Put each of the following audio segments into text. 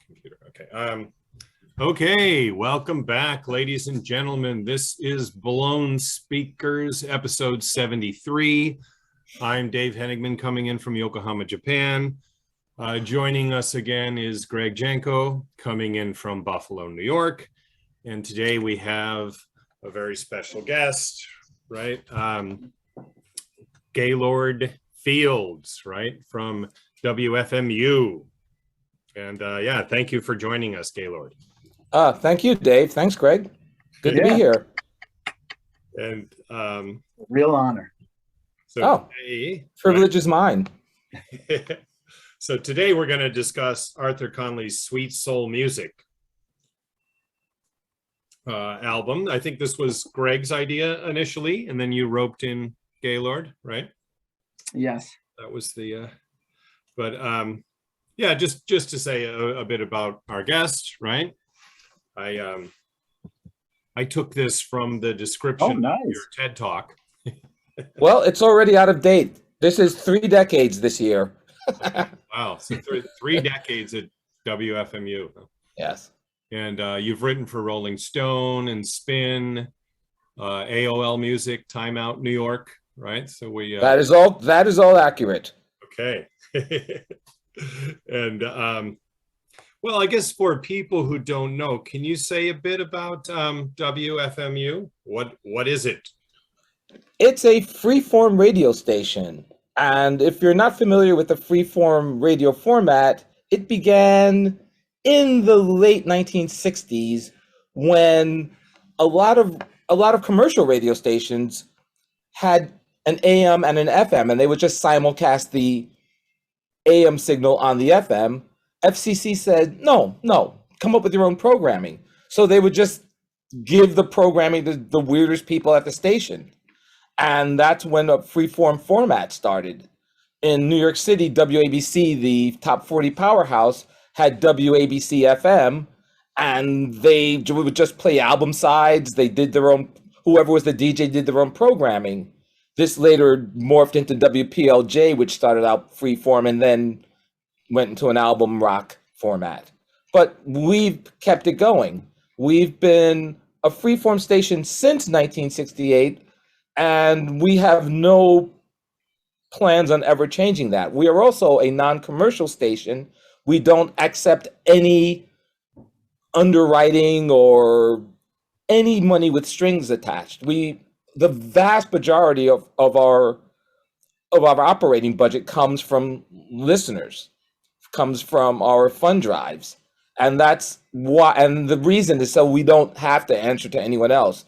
Computer. Okay. Okay. Welcome back, ladies and gentlemen. This is Blown Speakers, episode 73. I'm Dave Hoenigman, coming in from Yokohama, Japan. Joining us again is Greg Genco, coming in from Buffalo, New York. And today we have a very special guest, right? Gaylord Fields, right, from WFMU. And yeah, thank you for joining us, Gaylord. Thank you, Dave. Thanks, Greg. Good to be here. And real honor. So today, privilege is mine. So today we're going to discuss Arthur Conley's Sweet Soul Music album. I think this was Greg's idea initially, and then you roped in Gaylord, right? Yes. That was the, yeah, just to say a bit about our guest, right? I took this from the description of your TED Talk. Well, it's already out of date. This is 3 decades this year. Wow, so three decades at WFMU. Yes. And you've written for Rolling Stone and Spin, AOL Music, Time Out New York, right? So we that is all accurate. Okay. And well, I guess for people who don't know, can you say a bit about WFMU? What is it? It's a freeform radio station. And if you're not familiar with the freeform radio format, it began in the late 1960s when a lot of commercial radio stations had an AM and an FM, and they would just simulcast the AM signal on the FM. FCC said, no, come up with your own programming. So they would just give the programming to the weirdest people at the station. And that's when a freeform format started. In New York City, WABC, the top 40 powerhouse, had WABC FM, and they would just play album sides. They did their own, whoever was the DJ did their own programming. This later morphed into WPLJ, which started out freeform and then went into an album rock format. But we've kept it going. We've been a freeform station since 1968, and we have no plans on ever changing that. We are also a non-commercial station. We don't accept any underwriting or any money with strings attached. The vast majority of our operating budget comes from listeners, comes from our fund drives. And that's why, and the reason is so we don't have to answer to anyone else.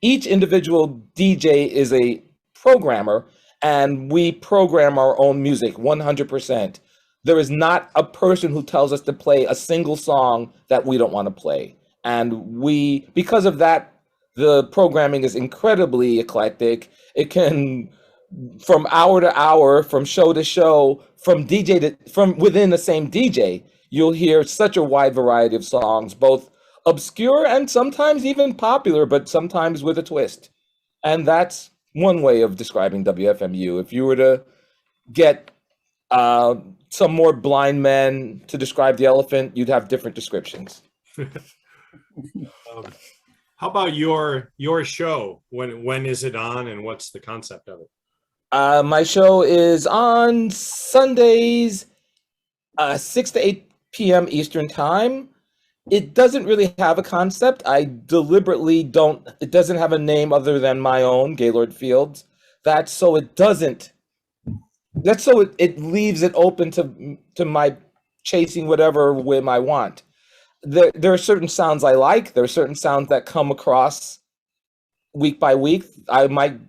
Each individual DJ is a programmer, and we program our own music 100%. There is not a person who tells us to play a single song that we don't want to play. And because of that, the programming is incredibly eclectic. It can, from hour to hour, from show to show, from within the same DJ, you'll hear such a wide variety of songs, both obscure and sometimes even popular, but sometimes with a twist. And that's one way of describing WFMU. If you were to get some more blind men to describe the elephant, you'd have different descriptions. How about your show? When is it on, and what's the concept of it? My show is on Sundays, 6 to 8 p.m. Eastern Time. It doesn't really have a concept. I deliberately don't. It doesn't have a name other than my own, Gaylord Fields. That's so it leaves it open to my chasing whatever whim I want. There are certain sounds I like. There are certain sounds that come across week by week. I might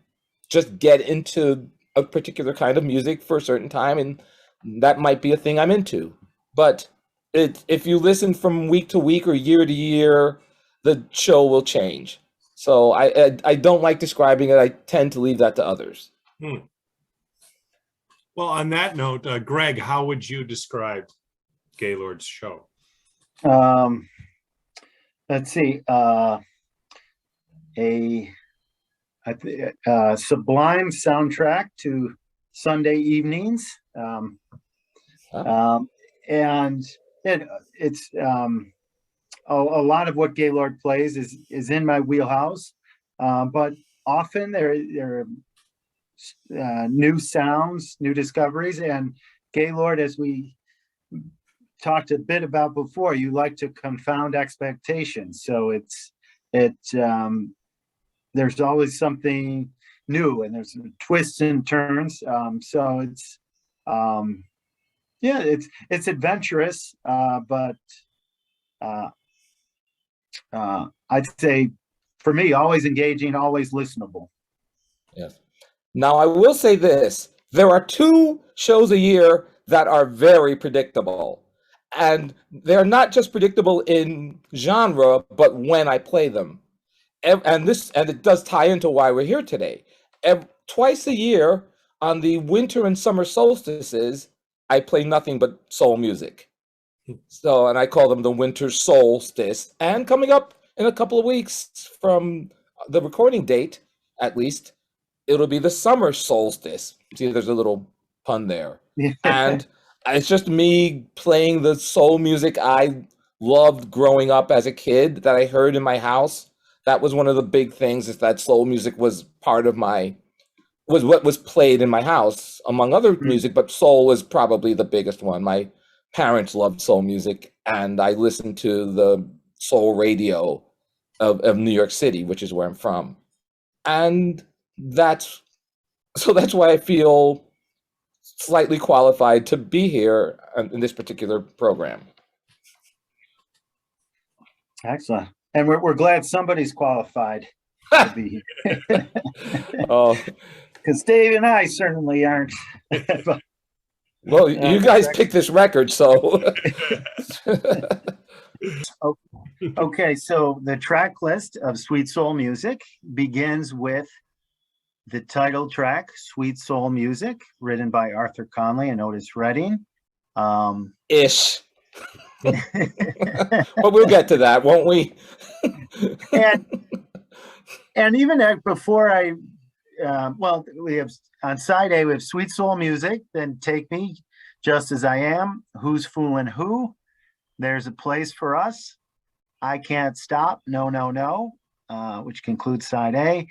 just get into a particular kind of music for a certain time, and that might be a thing I'm into. But if you listen from week to week or year to year, the show will change. So I don't like describing it. I tend to leave that to others. Well, on that note, Greg, how would you describe Gaylord's show? Let's see. A sublime soundtrack to Sunday evenings, and it's a lot of what Gaylord plays is in my wheelhouse, but often there are new sounds, new discoveries, and Gaylord, as we talked a bit about before, you like to confound expectations. So there's always something new, and there's twists and turns. So it's adventurous, but I'd say for me, always engaging, always listenable. Yes. Now, I will say this. There are two shows a year that are very predictable. And they're not just predictable in genre, but when I play them. And it does tie into why we're here today. Twice a year on the winter and summer solstices, I play nothing but soul music. So, and I call them the winter solstice. And coming up in a couple of weeks from the recording date, at least, it'll be the summer solstice. See, there's a little pun there. And it's just me playing the soul music I loved growing up as a kid that I heard in my house. That was one of the big things, is that soul music was part of was what was played in my house, among other music, but soul was probably the biggest one. My parents loved soul music, and I listened to the soul radio of New York City, which is where I'm from. And that's why I feel slightly qualified to be here in this particular program. Excellent. And we're glad somebody's qualified to be here. Oh, because Dave and I certainly aren't. Well, you guys picked this record, so. Okay, so the track list of Sweet Soul Music begins with the title track, Sweet Soul Music, written by Arthur Conley and Otis Redding. Ish. But we'll get to that, won't we? and even before we have on side A, we have Sweet Soul Music, then Take Me Just As I Am, Who's Foolin' Who, There's a Place for Us, I Can't Stop, No, No, No, which concludes side A.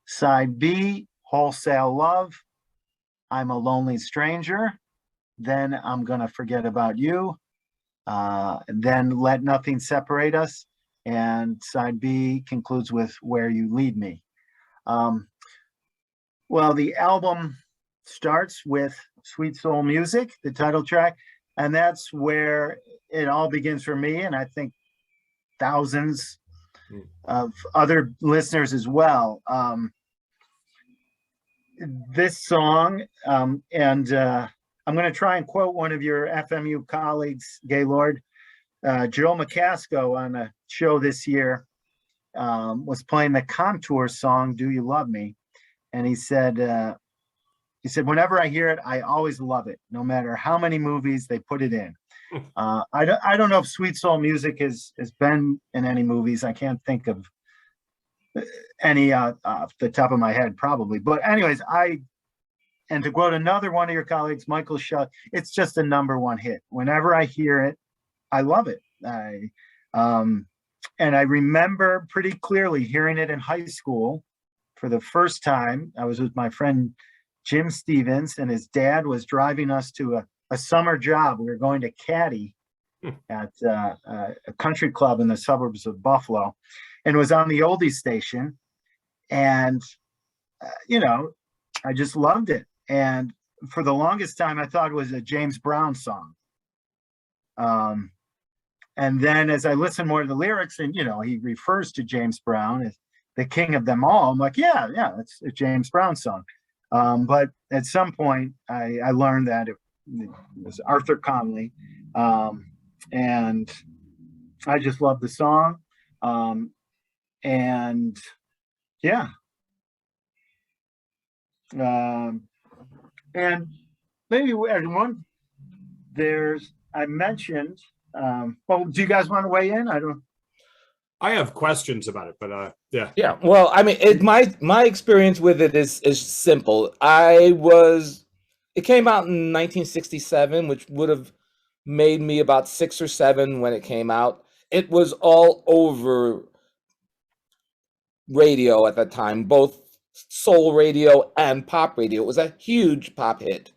Side B, Wholesale Love, I'm a Lonely Stranger, Then I'm Gonna Forget About You, then Let Nothing Separate Us, and side B concludes with Where You Lead Me. Well, the album starts with Sweet Soul Music, the title track, and that's where it all begins for me, and I think thousands of other listeners as well. This song, and I'm going to try and quote one of your FMU colleagues, Gaylord. Joe McCasco on a show this year was playing the Contour song, Do You Love Me? And he said, whenever I hear it, I always love it, no matter how many movies they put it in. I don't know if Sweet Soul Music has been in any movies. I can't think of any off the top of my head, probably. But anyways, and to quote another one of your colleagues, Michael Shutt, it's just a #1 hit. Whenever I hear it, I love it. And I remember pretty clearly hearing it in high school for the first time. I was with my friend Jim Stevens, and his dad was driving us to a summer job. We were going to caddy at a country club in the suburbs of Buffalo, and it was on the oldies station. And, I just loved it. And for the longest time, I thought it was a James Brown song. And then as I listened more to the lyrics, and, he refers to James Brown as the king of them all, I'm like, yeah, it's a James Brown song. But at some point, I learned that it was Arthur Conley. And I just love the song. And yeah. And maybe everyone, I mentioned, well, do you guys want to weigh in? I have questions about it, but yeah. Yeah. Well, I mean, my experience with it is simple. It came out in 1967, which would have made me about 6 or 7 when it came out. It was all over radio at that time, both soul radio and pop radio. It was a huge pop hit.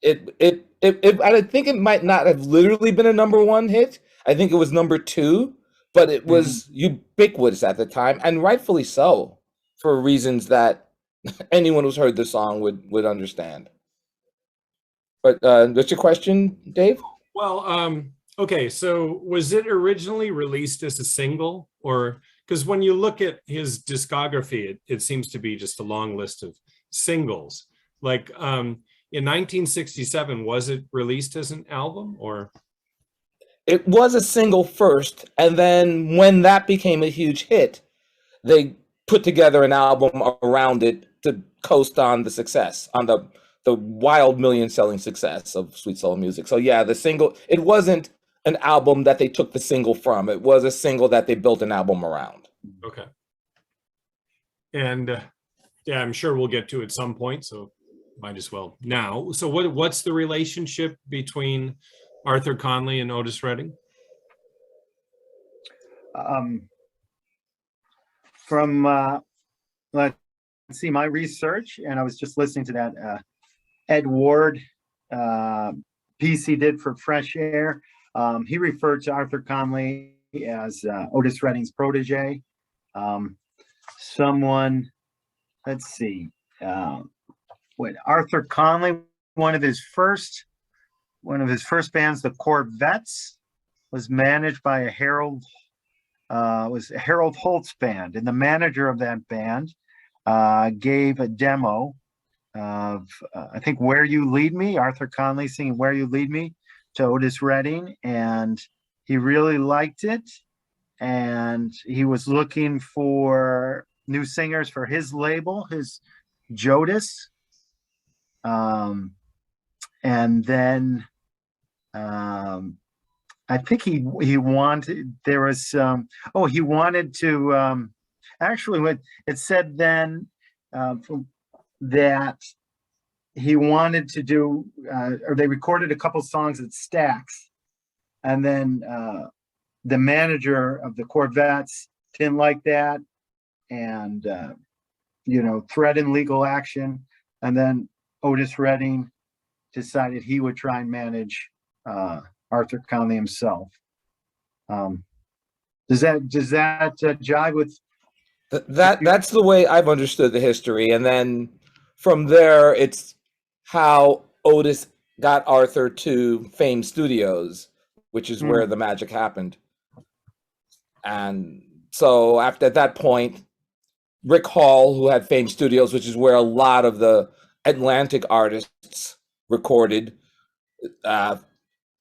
I think it might not have literally been a #1 hit. I think it was #2, but it was ubiquitous at the time, and rightfully so, for reasons that anyone who's heard the song would understand. But what's your question, Dave? Well, okay, so was it originally released as a single, or because when you look at his discography, it seems to be just a long list of singles. Like in 1967, was it released as an album, or? It was a single first, and then when that became a huge hit, they put together an album around it to coast on the success, on the wild million-selling success of Sweet Soul Music. So yeah, the single, it wasn't an album that they took the single from. It was a single that they built an album around. Okay. And yeah, I'm sure we'll get to it at some point, so might as well now. So what's the relationship between Arthur Conley and Otis Redding? From let's see, my research, and I was just listening to that Ed Ward piece he did for Fresh Air. He referred to Arthur Conley as Otis Redding's protege. Someone, let's see, Arthur Conley, one of his first bands, the Corvettes, was managed by Harold Holt's band, and the manager of that band gave a demo of I think "Where You Lead Me," Arthur Conley singing "Where You Lead Me" to Otis Redding, and he really liked it, and he was looking for new singers for his label, his Jodis, and then I think he wanted, there was he wanted to actually, what it said then that he wanted to do, or they recorded a couple songs at Stax, and then the manager of the Corvettes didn't like that, and threatened legal action, and then Otis Redding decided he would try and manage Arthur Conley himself. Does that jive with That's the way I've understood the history, and then from there, it's how Otis got Arthur to Fame Studios, which is where the magic happened. And so after that point, Rick Hall, who had Fame Studios, which is where a lot of the Atlantic artists recorded,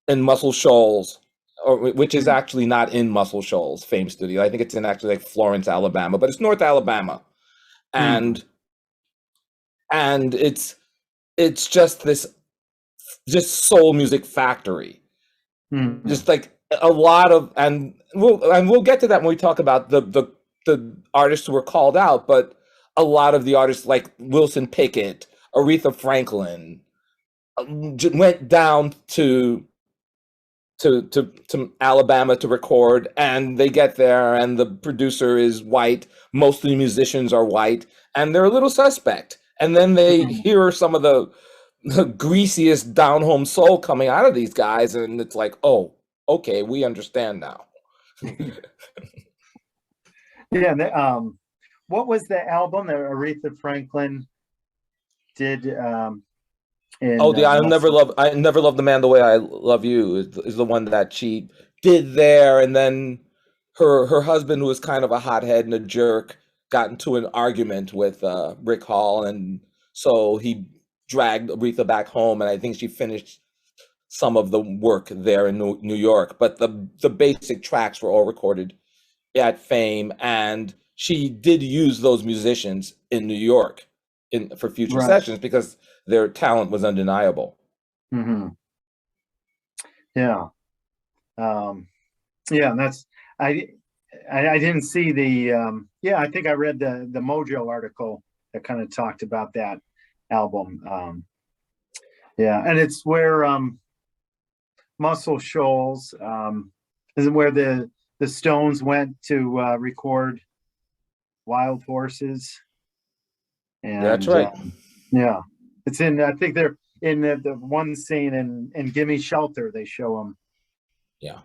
in Muscle Shoals, which is actually not in Muscle Shoals, Fame Studio. I think it's in actually like Florence, Alabama, but it's North Alabama. And it's just this soul music factory. Just like a lot of, and we'll get to that when we talk about the artists who were called out, but a lot of the artists like Wilson Pickett, Aretha Franklin, went down to Alabama to record, and they get there and the producer is white, most of the musicians are white, and they're a little suspect. And then they hear some of the greasiest down-home soul coming out of these guys, and it's like, oh, okay, we understand now. Yeah. What was the album that Aretha Franklin did? I Never Love the Man the Way I Love You is the one that she did there, and then her husband, who was kind of a hothead and a jerk, got into an argument with Rick Hall, and so he dragged Aretha back home, and I think she finished some of the work there in New York. But the basic tracks were all recorded at Fame, and she did use those musicians in New York for future sessions because their talent was undeniable. Yeah. And that's, I didn't see the I think I read the Mojo article that kind of talked about that album. And it's where Muscle Shoals. This is where the Stones went to record Wild Horses. And That's right. yeah, it's in. I think they're in the one scene in "Gimme Shelter." They show them. Yeah,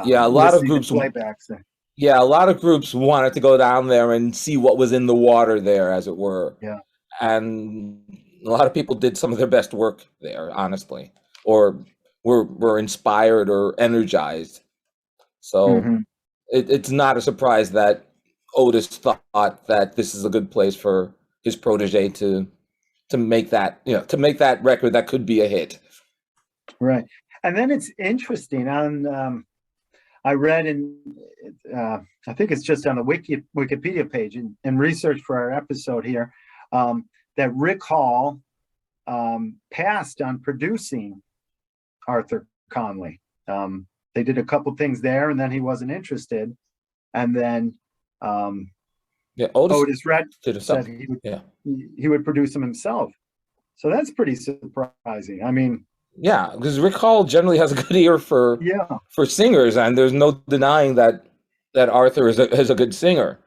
yeah. A lot of groups. Playbacks there. Yeah, a lot of groups wanted to go down there and see what was in the water there, as it were. Yeah, and a lot of people did some of their best work there, honestly, or were inspired or energized. So it's not a surprise that Otis thought that this is a good place for his protege to make that, to make that record that could be a hit. Right. And then it's interesting on I read in I think it's just on the Wikipedia page in research for our episode here, that Rick Hall passed on producing Arthur Conley. They did a couple things there, and then he wasn't interested. And then Otis Red said he would produce them himself. So that's pretty surprising. I mean, yeah, because Rick Hall generally has a good ear for singers, and there's no denying that Arthur is a good singer.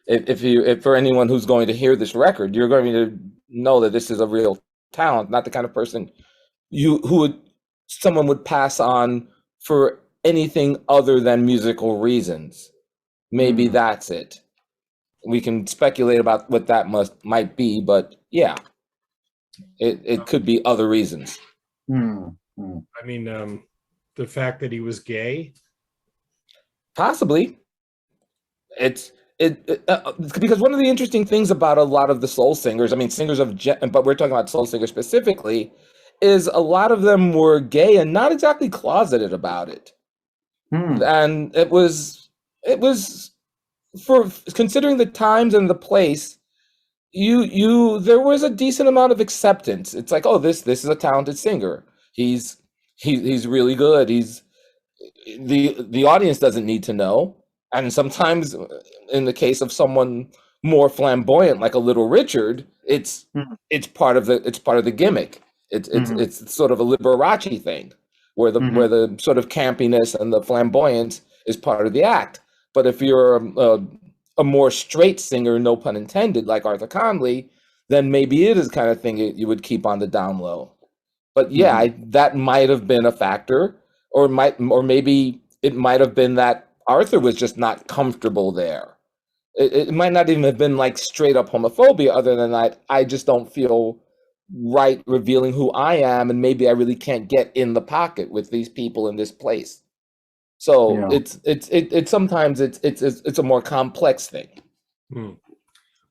If for anyone who's going to hear this record, you're going to know that this is a real talent, not the kind of person someone would pass on for anything other than musical reasons. Maybe that's it. We can speculate about what that might be, but yeah, it could be other reasons. I mean, the fact that he was gay, possibly. It's because one of the interesting things about a lot of the soul singers, I mean, but we're talking about soul singers specifically, is a lot of them were gay and not exactly closeted about it. And it was for considering the times and the place, there was a decent amount of acceptance. It's like, oh, this is a talented singer. He's really good. The audience doesn't need to know. And sometimes in the case of someone more flamboyant, like a Little Richard, it's part of the gimmick. It's sort of a Liberace thing, where the sort of campiness and the flamboyance is part of the act. But if you're a more straight singer, no pun intended, like Arthur Conley, then maybe it is the kind of thing you would keep on the down low. But yeah, that might have been a factor, or maybe it might have been that Arthur was just not comfortable there. It might not even have been like straight up homophobia, other than that I just don't feel right revealing who I am, and maybe I really can't get in the pocket with these people in this place. So it's sometimes it's a more complex thing.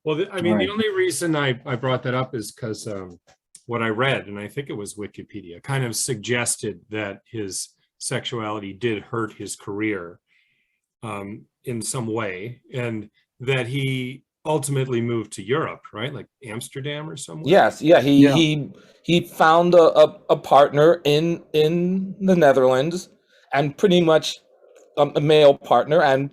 Well, I mean, the only reason I brought that up is because what I read, and I think it was Wikipedia, kind of suggested that his sexuality did hurt his career in some way, and that he ultimately moved to Europe, right? Like Amsterdam or somewhere. Yes, yeah. He found a partner in the Netherlands, and pretty much a male partner, and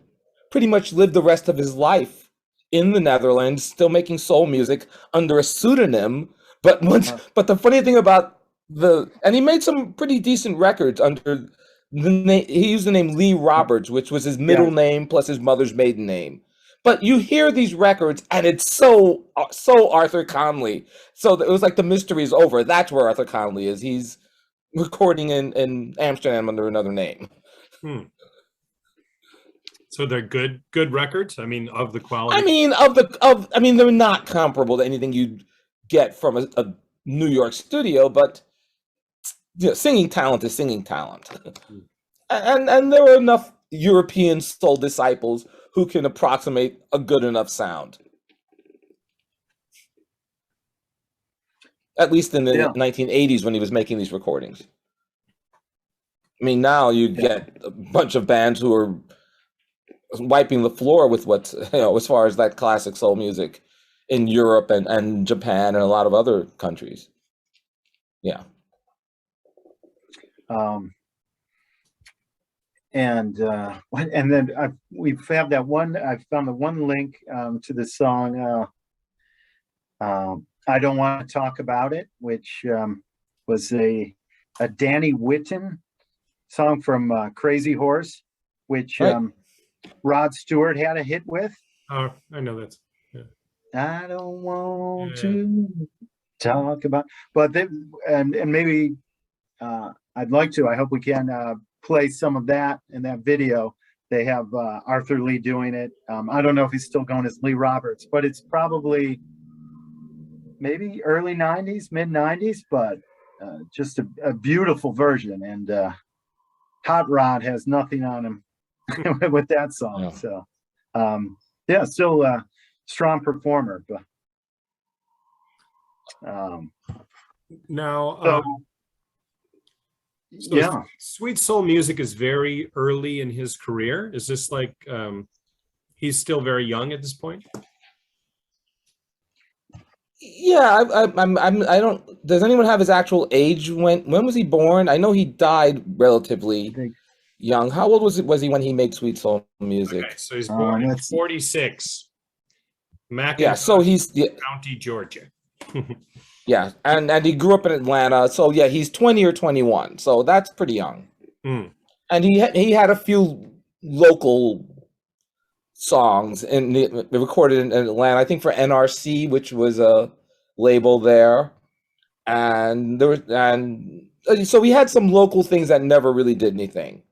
pretty much lived the rest of his life in the Netherlands, still making soul music under a pseudonym. But the funny thing about and he made some pretty decent records under the name. He used the name Lee Roberts, which was his middle name plus his mother's maiden name. But you hear these records, and it's so Arthur Conley. So it was like the mystery is over. That's where Arthur Conley is. He's recording in Amsterdam under another name. So they're good records. I mean, of the quality. I mean, they're not comparable to anything you'd get from a New York studio, but singing talent is singing talent. And there were enough European soul disciples who can approximate a good enough sound. At least in the 1980s when he was making these recordings. I mean, now you get a bunch of bands who are wiping the floor with what's, as far as that classic soul music in Europe and Japan and a lot of other countries. Yeah. And then we found that one. I found the one link to the song "I Don't Want to Talk About It," which was a Danny Whitten song from Crazy Horse, which Right. Rod Stewart had a hit with. Oh, I know that's. I don't want Yeah. to talk about, but and maybe I'd like to. I hope we can play some of that in that video. They have Arthur Lee doing it. I don't know if he's still going as Lee Roberts, but it's probably maybe early 90s, mid 90s, but just a beautiful version. And Hot Rod has nothing on him with that song. Yeah. So, yeah, still a strong performer. But Now, so, so yeah. Sweet Soul Music is very early in his career. Is this like he's still very young at this point? Yeah, I don't. Does anyone have his actual age? When was he born? I know he died relatively young. How old was he when he made Sweet Soul Music? Okay, so he's born in let's see. 46. Yeah, so he's County, Georgia. yeah, and he grew up in Atlanta. So yeah, he's 20 or 21. So that's pretty young. Mm. And he had a few local songs and recorded in Atlanta, I think for NRC, which was a label there, and so we had some local things that never really did anything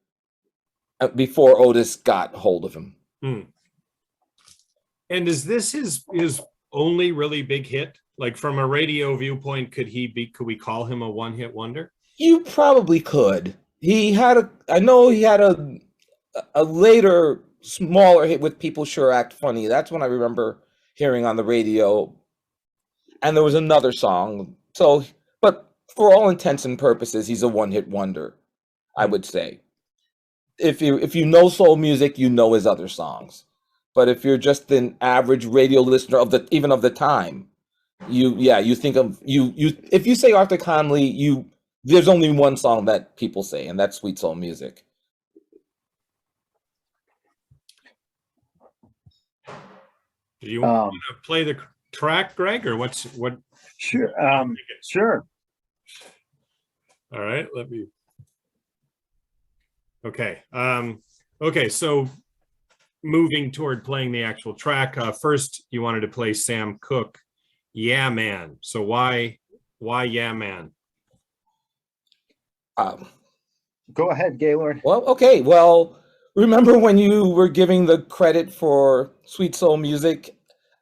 before Otis got hold of him. Mm. And is this his only really big hit? Like from a radio viewpoint, could we call him a one-hit wonder? You probably could. I know he had a later smaller hit with People Sure Act Funny. That's when I remember hearing on the radio. And there was another song. So, but for all intents and purposes, he's a one-hit wonder, I would say. If you know soul music, you know his other songs. But if you're just an average radio listener of the time, you think of if you say Arthur Conley, there's only one song that people say, and that's Sweet Soul Music. Do you want to play the track, Greg, or what? Sure. Sure. All right. Let me. Okay. Okay. So moving toward playing the actual track, first you wanted to play Sam Cooke, "Yeah Man." So why "Yeah Man"? Go ahead, Gaylord. Well, okay. Well, remember when you were giving the credit for Sweet Soul Music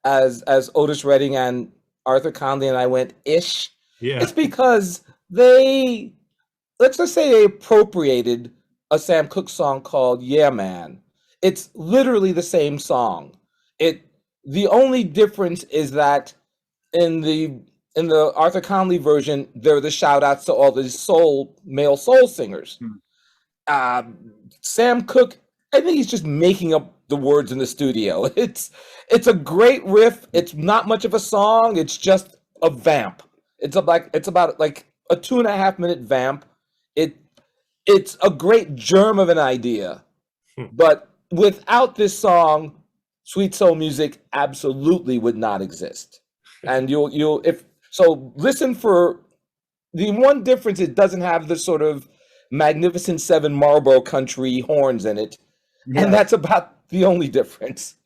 as Otis Redding and Arthur Conley, and I went ish? Yeah. It's because let's just say they appropriated a Sam Cooke song called "Yeah Man." It's literally the same song. The only difference is that in the Arthur Conley version, there are the shout outs to all the male soul singers. Sam Cooke, I think he's just making up the words in the studio. It's a great riff. It's not much of a song. It's just a vamp. It's about like a 2.5 minute vamp. It's a great germ of an idea, but without this song, Sweet Soul Music absolutely would not exist. And listen for the one difference. It doesn't have the sort of Magnificent Seven Marlboro country horns in it. Yeah. And that's about the only difference.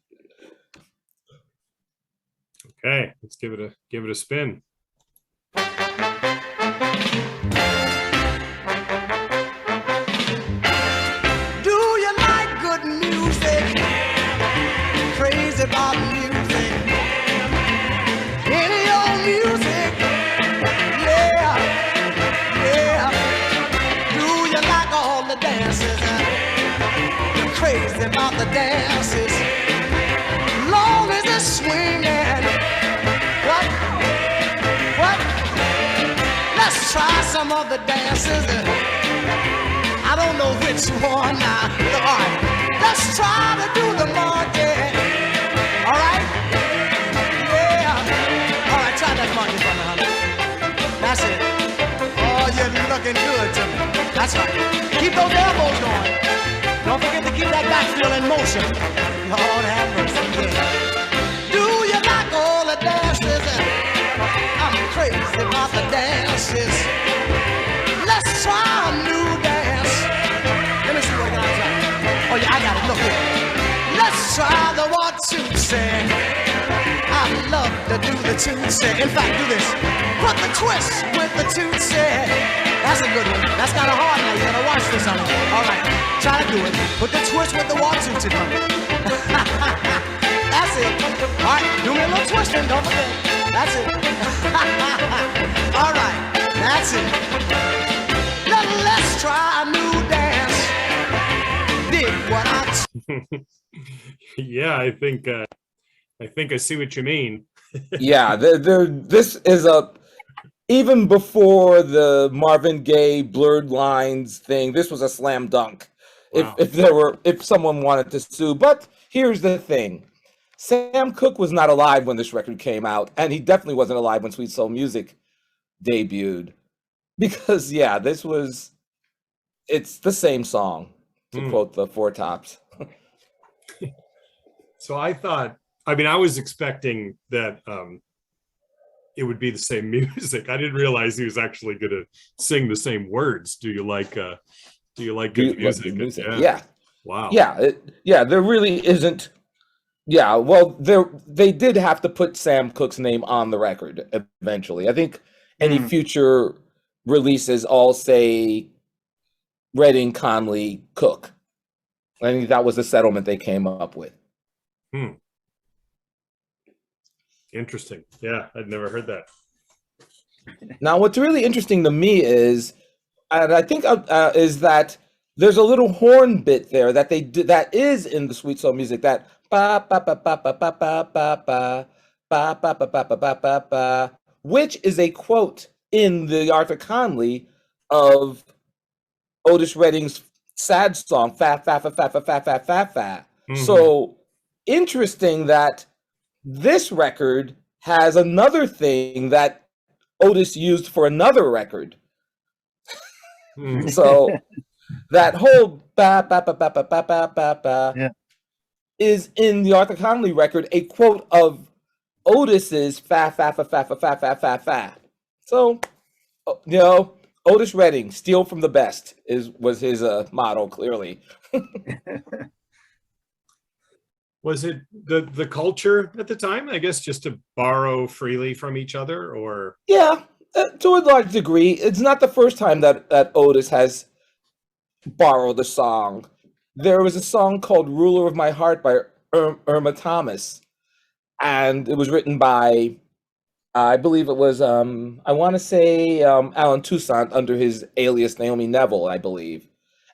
Okay, let's give it a spin. Do you like good music? Crazy about music. Any old music? Yeah, yeah. Do you like all the dances? You're crazy about the dances. Long as it's swinging. What? Let's try some of the dances. I don't know which one now. All right, let's try to do the monkey. All right? Yeah. All right, try that monkey for me, honey. That's it. Oh, you're looking good to me. That's right. Keep those elbows going. Don't forget to keep that back feel in motion. Lord have mercy. Yeah. Do you like all the dances? I'm crazy about the dances. Let's try a new dance. try the 1, 2, say. I love to do the tootsie. In fact, do this. Put the twist with the tootsie. That's a good one. That's kind of hard now. You gotta watch this on it. All right, try to do it. Put the twist with the 1, 2 to come. That's it. All right, do me a little twisting. Don't forget. That's it. All right, that's it. Now let's try a new dance. Dig what I. Yeah, I think I see what you mean. Yeah, this is even before the Marvin Gaye blurred lines thing, this was a slam dunk. Wow. If someone wanted to sue. But here's the thing. Sam Cooke was not alive when this record came out, and he definitely wasn't alive when Sweet Soul Music debuted. Because yeah, it's the same song, to quote the Four Tops. So I was expecting that it would be the same music. I didn't realize he was actually going to sing the same words. Do you like good music? Yeah. Wow. Yeah, there really isn't. Yeah, well, they did have to put Sam Cooke's name on the record eventually. I think any future releases all say Redding, Conley, Cooke. I think that was the settlement they came up with. Interesting. Yeah, I'd never heard that. Now, what's really interesting to me is, and I think is that there's a little horn bit there that they did that is in the Sweet Soul Music, that ba ba ba ba ba ba ba ba ba ba ba ba ba ba ba ba ba, which is a quote in the Arthur Conley of Otis Redding's sad song "Fa Fa Fa Fa Fa Fa Fa Fa Fa." So interesting that this record has another thing that Otis used for another record. So that whole ba ba ba ba ba ba ba ba ba is in the Arthur Conley record a quote of Otis's "Fa Fa Fa Fa Fa Fa Fa Fa Fa." So Otis Redding, steal from the best was his motto, clearly. Was it the culture at the time, I guess, just to borrow freely from each other, or? Yeah, to a large degree. It's not the first time that Otis has borrowed a song. There was a song called "Ruler of My Heart" by Irma Thomas, and it was written by, I believe it was, I want to say Alan Toussaint under his alias Naomi Neville, I believe.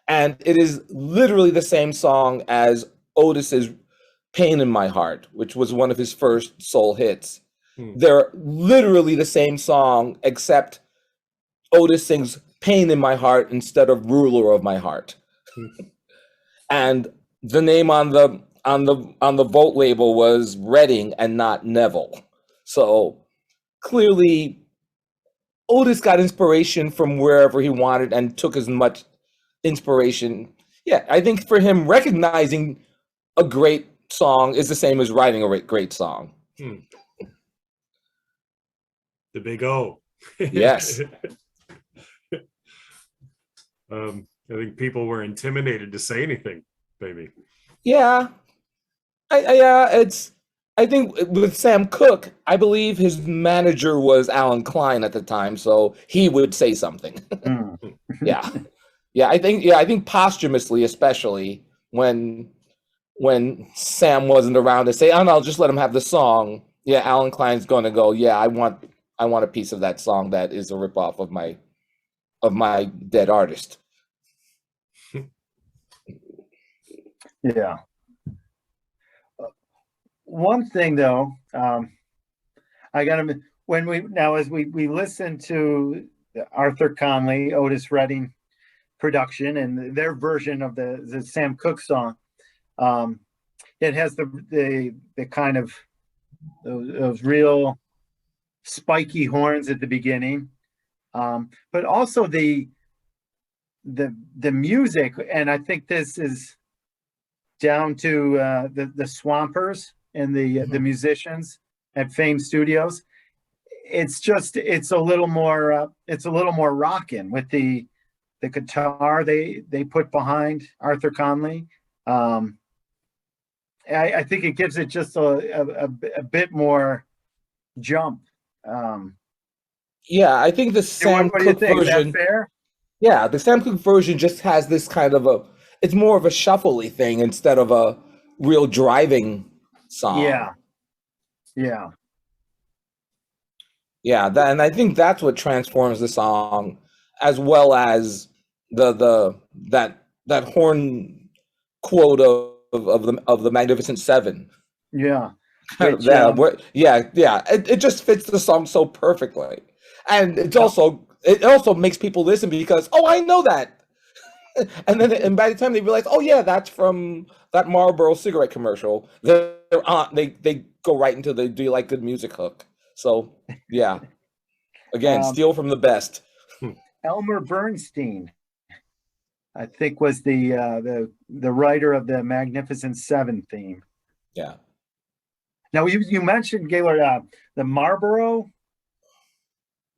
And it is literally the same song as Otis's "Pain in My Heart," which was one of his first soul hits. They're literally the same song, except Otis sings "Pain in My Heart" instead of "Ruler of My Heart." And the name on the Volt label was Redding and not Neville. So clearly Otis got inspiration from wherever he wanted and took as much inspiration. Yeah, I think for him, recognizing a great song is the same as writing a great song. The big O. Yes. I think people were intimidated to say anything, maybe. Yeah. I think with Sam Cooke, I believe his manager was Alan Klein at the time, so he would say something. Yeah. I think posthumously, especially when Sam wasn't around to say, "Oh no, just let him have the song." Yeah, Alan Klein's going to go, "Yeah, I want a piece of that song that is a ripoff of my dead artist." Yeah. One thing though, I got to, as we listen to the Arthur Conley, Otis Redding production and their version of the Sam Cooke song, it has the kind of those real spiky horns at the beginning, but also the music, and I think this is down to the Swampers and the musicians at Fame Studios. It's a little more rockin' with the guitar they put behind Arthur Conley. I think it gives it just a bit more jump. Yeah, I think the Sam What do you Cooke think? Is that version. fair? Yeah, the Sam Cooke version just has this kind of it's more of a shuffly thing instead of a real driving song. Yeah. And I think that's what transforms the song, as well as that horn quote of the Magnificent Seven. Yeah. It just fits the song so perfectly, and it also makes people listen because I know that, and by the time they realize, that's from that Marlboro cigarette commercial, they go right into the "Do you like good music" hook. So yeah, again, steal from the best. Elmer Bernstein, I think, was the writer of the Magnificent Seven theme. Yeah. Now you mentioned, Gaylord, the Marlboro.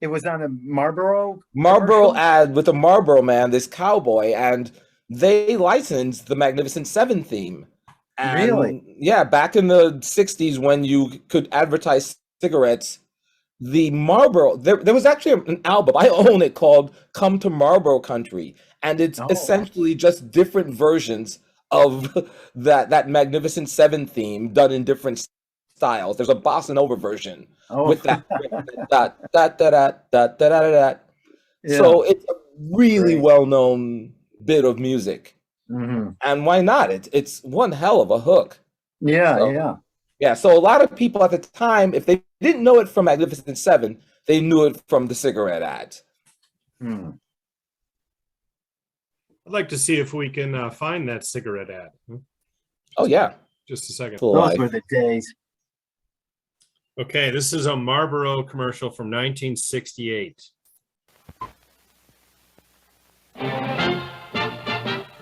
It was on a Marlboro ad with a Marlboro man, this cowboy, and they licensed the Magnificent Seven theme. And really? Yeah, back in the 60s when you could advertise cigarettes, the Marlboro, there was actually an album, I own it, called Come to Marlboro Country, and it's essentially just different versions of that Magnificent Seven theme done in different styles. There's a bossa nova version with that So it's a really well-known bit of music. Mm-hmm. And why not? It's one hell of a hook. Yeah. So a lot of people at the time, if they didn't know it from Magnificent Seven, they knew it from the cigarette ads. Hmm. I'd like to see if we can find that cigarette ad. Oh yeah. Just a second. Those were the days. Okay, this is a Marlboro commercial from 1968.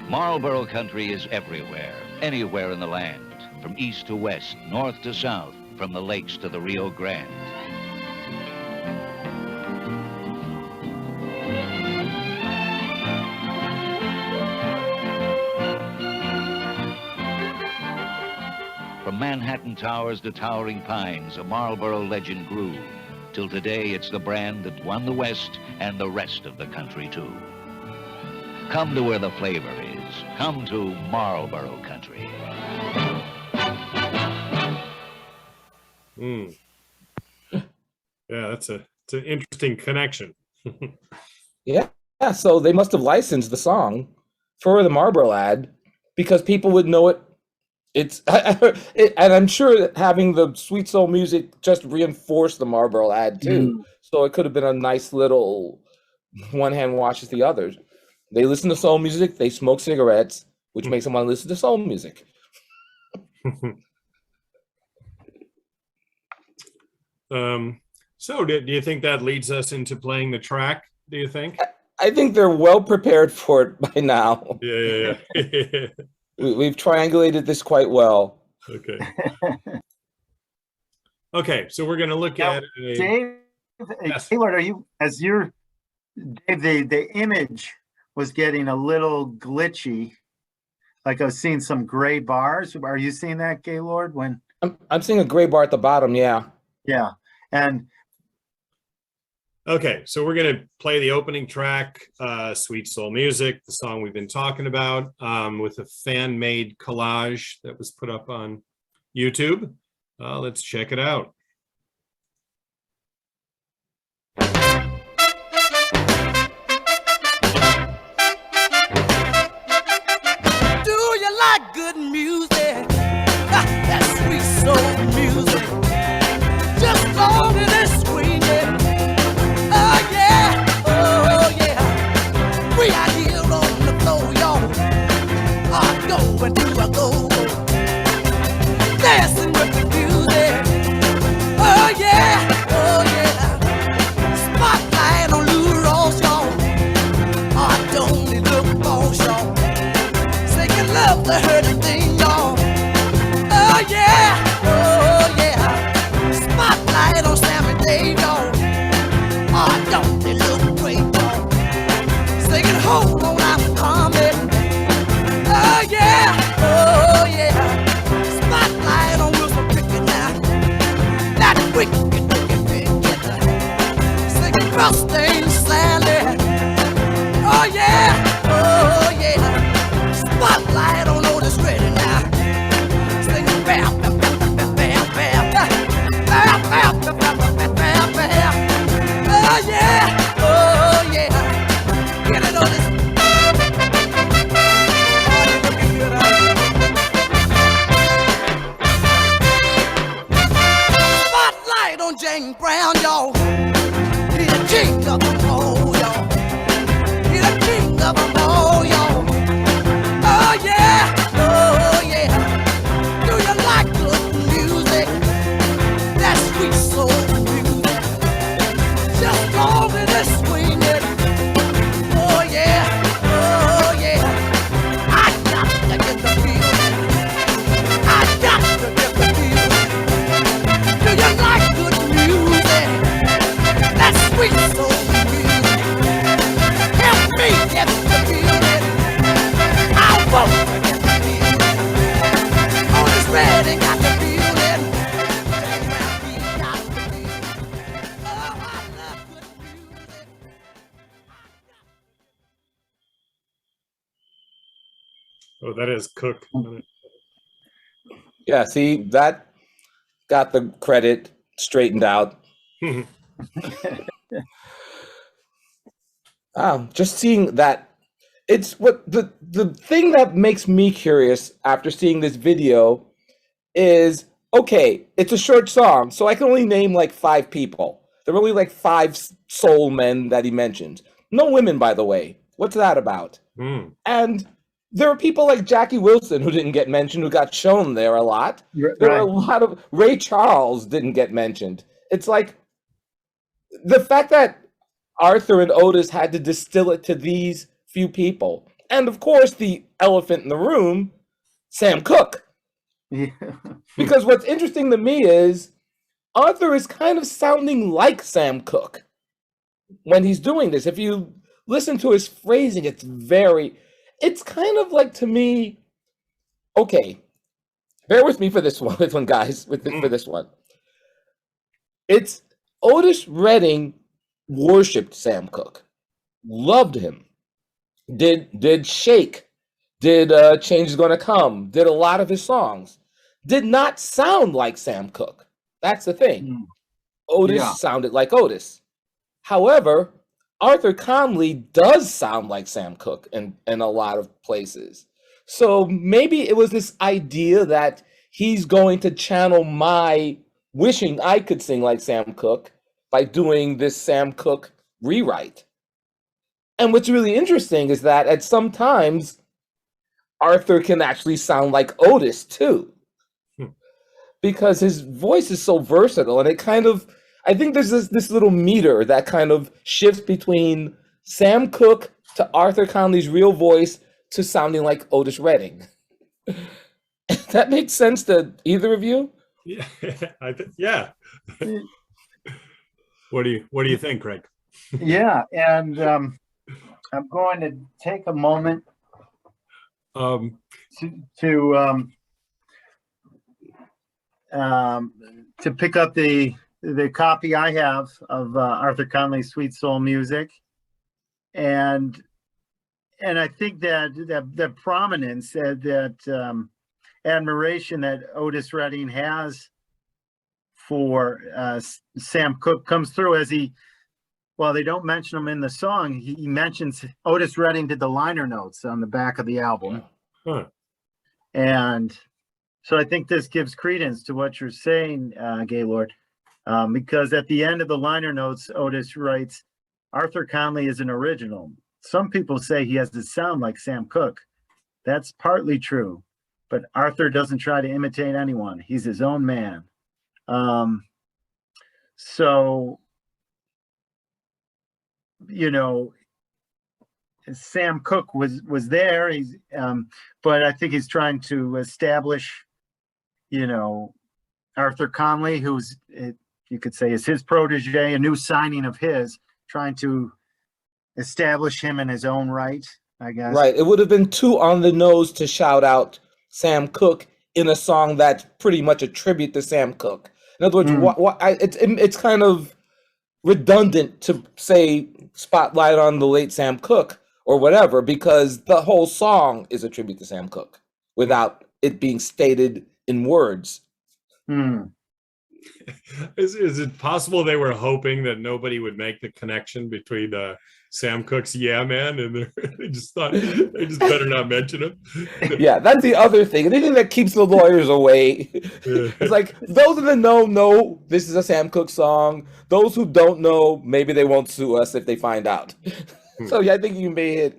Marlboro country is everywhere, anywhere in the land, from east to west, north to south, from the lakes to the Rio Grande. From Manhattan towers to towering pines, a Marlboro legend grew. Till today, it's the brand that won the West and the rest of the country, too. Come to where the flavor is. Come to Marlboro country. Yeah, it's an interesting connection. Yeah, so they must have licensed the song for the Marlboro ad because people would know it. And I'm sure that having the sweet soul music just reinforced the Marlboro ad too. So it could have been a nice little one hand washes the others. They listen to soul music, they smoke cigarettes, which makes them want to listen to soul music. So do you think that leads us into playing the track, do you think? I think they're well prepared for it by now. Yeah. We've triangulated this quite well. Okay. Okay, so we're going to look at Dave, yes. Gaylord, Dave, the image was getting a little glitchy. Like I was seeing some gray bars. Are you seeing that, Gaylord? When I'm seeing a gray bar at the bottom, yeah. Yeah. And okay, so we're going to play the opening track, Sweet Soul Music, the song we've been talking about, with a fan-made collage that was put up on YouTube. Let's check it out. Do you like good music? That sweet soul music. Just long as it's screaming. Oh yeah. We out here on the floor, y'all. Going to a go. Dancing with the music. wicked, singing Rusty Sally. Oh yeah, oh yeah. Spotlight on Otis Redding now. Singing bam, bam, bam, bam, bam, bam, bam, bam, bam, bam, bam, bam. Oh yeah, oh yeah. Get it, Otis. Oh, you looking good, Spotlight on Jane Brown, y'all. He's the king of them all, y'all. He's the king of them all, y'all. Oh yeah, oh yeah. Do you like good music? That sweet soul music. Just go with it, swing it. Oh yeah, oh yeah. I got to get the feeling. I got to get the feeling. Do you like good music? That sweet soul music. Help me get the feeling. I want to get the feeling. Otis Redding got the feeling. He got the feeling. Oh, I love good music. Oh, that is Cook. Yeah, see, that got the credit straightened out. Just seeing that, it's what the thing that makes me curious after seeing this video is, okay, it's a short song, so I can only name like 5 people. There are only like 5 soul men that he mentioned. No women, by the way. What's that about? And there are people like Jackie Wilson who didn't get mentioned, who got shown there a lot. There are a lot of Ray Charles didn't get mentioned. It's like the fact that Arthur and Otis had to distill it to these few people. And of course, the elephant in the room, Sam Cooke. Yeah. Because what's interesting to me is Arthur is kind of sounding like Sam Cooke when he's doing this. If you listen to his phrasing, it's kind of like, to me, okay, bear with me for this one, guys, for this one. It's Otis Redding worshipped Sam Cooke, loved him, did Shake, did Change Is Gonna Come, did a lot of his songs, did not sound like Sam Cooke. That's the thing. Otis sounded like Otis. However, Arthur Conley does sound like Sam Cooke in a lot of places. So maybe it was this idea that he's going to channel my wishing I could sing like Sam Cooke by doing this Sam Cooke rewrite. And what's really interesting is that at some times, Arthur can actually sound like Otis too, because his voice is so versatile, and it kind of, I think there's this little meter that kind of shifts between Sam Cooke to Arthur Conley's real voice to sounding like Otis Redding. That makes sense to either of you? Yeah, yeah. What do you think, Craig? Yeah, and I'm going to take a moment to pick up the copy I have of Arthur Conley's Sweet Soul Music, and I think that prominence, that admiration that Otis Redding has for Sam Cooke comes through as they don't mention him in the song. He mentions Otis Redding did the liner notes on the back of the album. And so I think this gives credence to what you're saying, Gaylord, because at the end of the liner notes, Otis writes, Arthur Conley is an original. Some people say he has to sound like Sam Cooke. That's partly true, but Arthur doesn't try to imitate anyone. He's his own man. So, you know, Sam Cooke was there. But I think he's trying to establish, you know, Arthur Conley, who's, you could say, is his protege, a new signing of his, trying to establish him in his own right, I guess. Right. It would have been too on the nose to shout out Sam Cooke in a song that's pretty much a tribute to Sam Cooke. In other words, it's kind of redundant to say spotlight on the late Sam Cooke or whatever, because the whole song is a tribute to Sam Cooke without it being stated in words. Is it possible they were hoping that nobody would make the connection between Sam Cooke's "Yeah Man" and they just thought they just better not mention him? Yeah, that's the other thing. Anything that keeps the lawyers away. It's like, those that know this is a Sam Cooke song. Those who don't know, maybe they won't sue us if they find out. So yeah, I think you may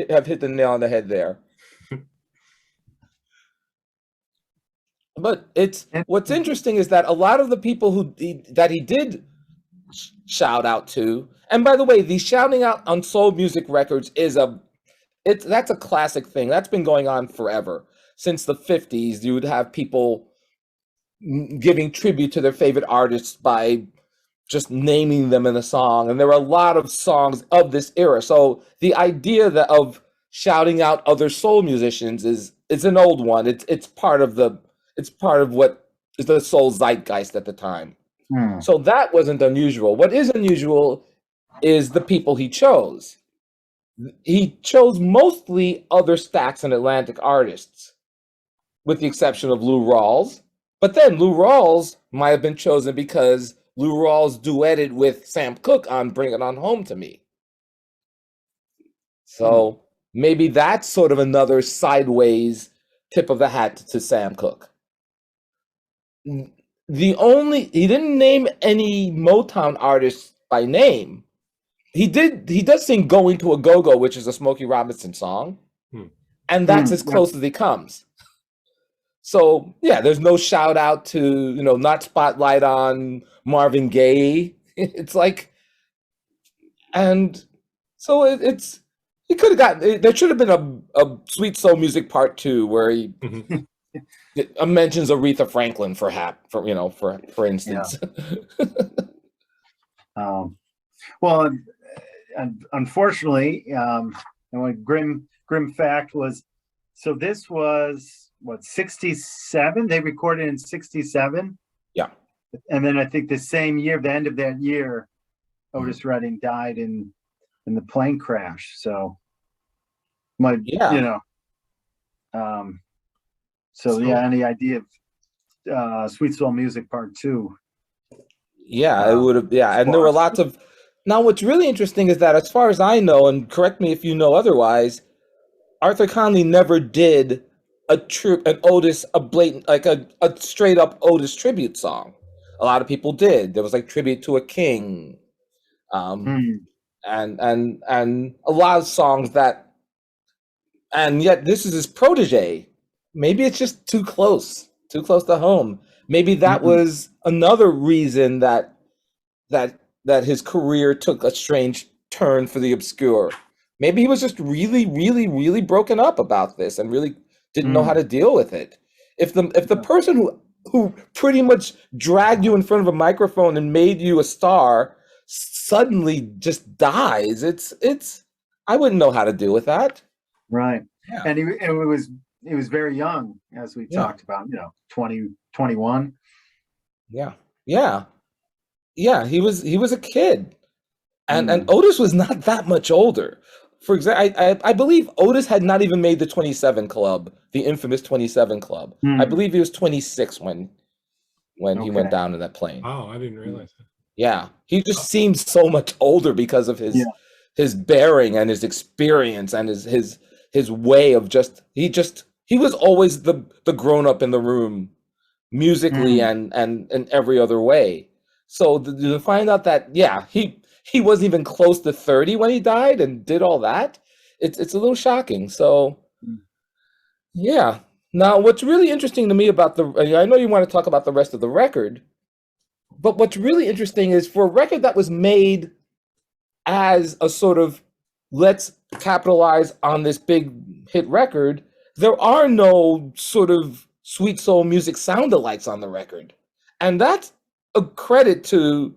have hit the nail on the head there. But what's interesting is that a lot of the people that he did shout out to, and by the way, the shouting out on soul music records that's a classic thing. That's been going on forever. Since the 50s, you would have people giving tribute to their favorite artists by just naming them in a song. And there are a lot of songs of this era. So the idea of shouting out other soul musicians is an old one. It's part of what is the soul zeitgeist at the time. So that wasn't unusual. What is unusual is the people he chose. He chose mostly other Stax and Atlantic artists, with the exception of Lou Rawls. But then Lou Rawls might have been chosen because Lou Rawls duetted with Sam Cooke on Bring It On Home to Me. So maybe that's sort of another sideways tip of the hat to Sam Cooke. He didn't name any Motown artists by name. He does sing "Going to a Go-Go," which is a Smokey Robinson song, and that's as close as he comes. So yeah, there's no shout out to, not spotlight on Marvin Gaye. It's like, and so he could have got. There should have been a Sweet Soul Music Part 2 where he mentions Aretha Franklin for instance. Yeah. Well, and unfortunately, a grim fact was, so this was what, 67? They recorded in 67. Yeah. And then I think the same year, the end of that year, Otis Redding died in the plane crash. So any idea of Sweet Soul Music Part 2? Yeah, it would have. Yeah, and there were lots of. Now, what's really interesting is that, as far as I know, and correct me if you know otherwise, Arthur Conley never did a blatant, like a straight up Otis tribute song. A lot of people did. There was like Tribute to a King, and a lot of songs that, and yet this is his protege. Maybe it's just too close to home. Maybe that was another reason that his career took a strange turn for the obscure. Maybe he was just really, really, really broken up about this and really didn't know how to deal with it. If the person who pretty much dragged you in front of a microphone and made you a star suddenly just dies, I wouldn't know how to deal with that. Right. Yeah. And he was very young, as we talked about, 20, 21. Yeah. Yeah. Yeah, he was a kid. And Otis was not that much older. For example, I believe Otis had not even made the 27 Club, the infamous 27 Club. I believe he was 26 when he went down in that plane. Oh, I didn't realize that. Yeah, he just seemed so much older because of his bearing and his experience and his way of he was always the grown up in the room, musically and in every other way. So to find out that he wasn't even close to 30 when he died and did all that, it's a little shocking. So yeah. Now, what's really interesting to me about I know you want to talk about the rest of the record, but what's really interesting is, for a record that was made as a sort of, let's capitalize on this big hit record, there are no sort of Sweet Soul Music sound-alikes on the record. And that's a credit to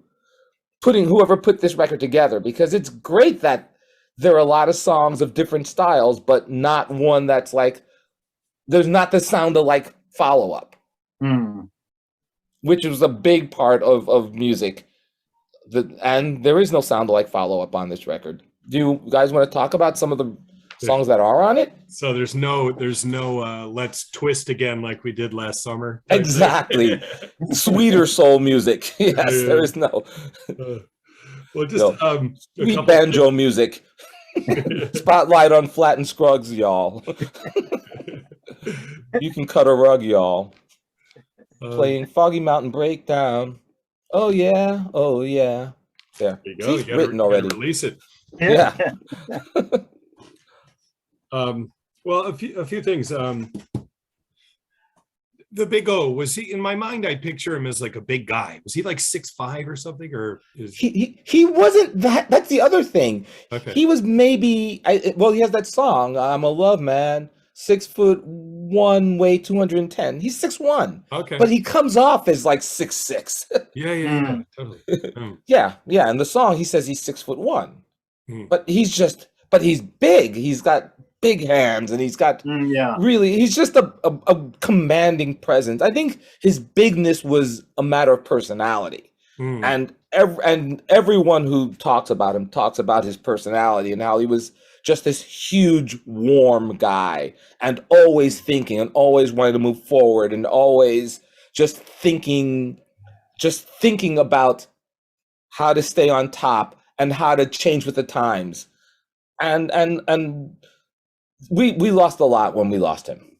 whoever put this record together, because it's great that there are a lot of songs of different styles, but not one that's like, there's not the sound-alike follow-up. which was a big part of music. And there is no sound-alike follow-up on this record. Do you guys want to talk about some of the songs that are on it? So there's no let's twist again like we did last summer. Exactly. Sweeter soul music. Yes, Yeah. there is no Well, just no. Sweet banjo music. Spotlight on Flat and Scruggs, y'all. You can cut a rug, y'all. Playing Foggy Mountain Breakdown. Oh yeah, oh yeah. There. There you go. See, it's written already. Release it. Yeah. Well, a few things. The Big O, was he, in my mind, I picture him as like a big guy. Was he like 6'5" or something, or is he wasn't that? That's the other thing. okay? He was maybe well, he has that song, I'm a Love Man, 6'1", weigh 210. He's 6'1". Okay. But he comes off as like 6'6". Yeah, totally. Yeah. And the song he says he's 6'1". But he's big. He's got big hands, and he's got really, he's just a commanding presence. I think his bigness was a matter of personality. And everyone who talks about him talks about his personality and how he was just this huge, warm guy, and always thinking and always wanting to move forward, and always just thinking about how to stay on top and how to change with the times. And we lost a lot when we lost him.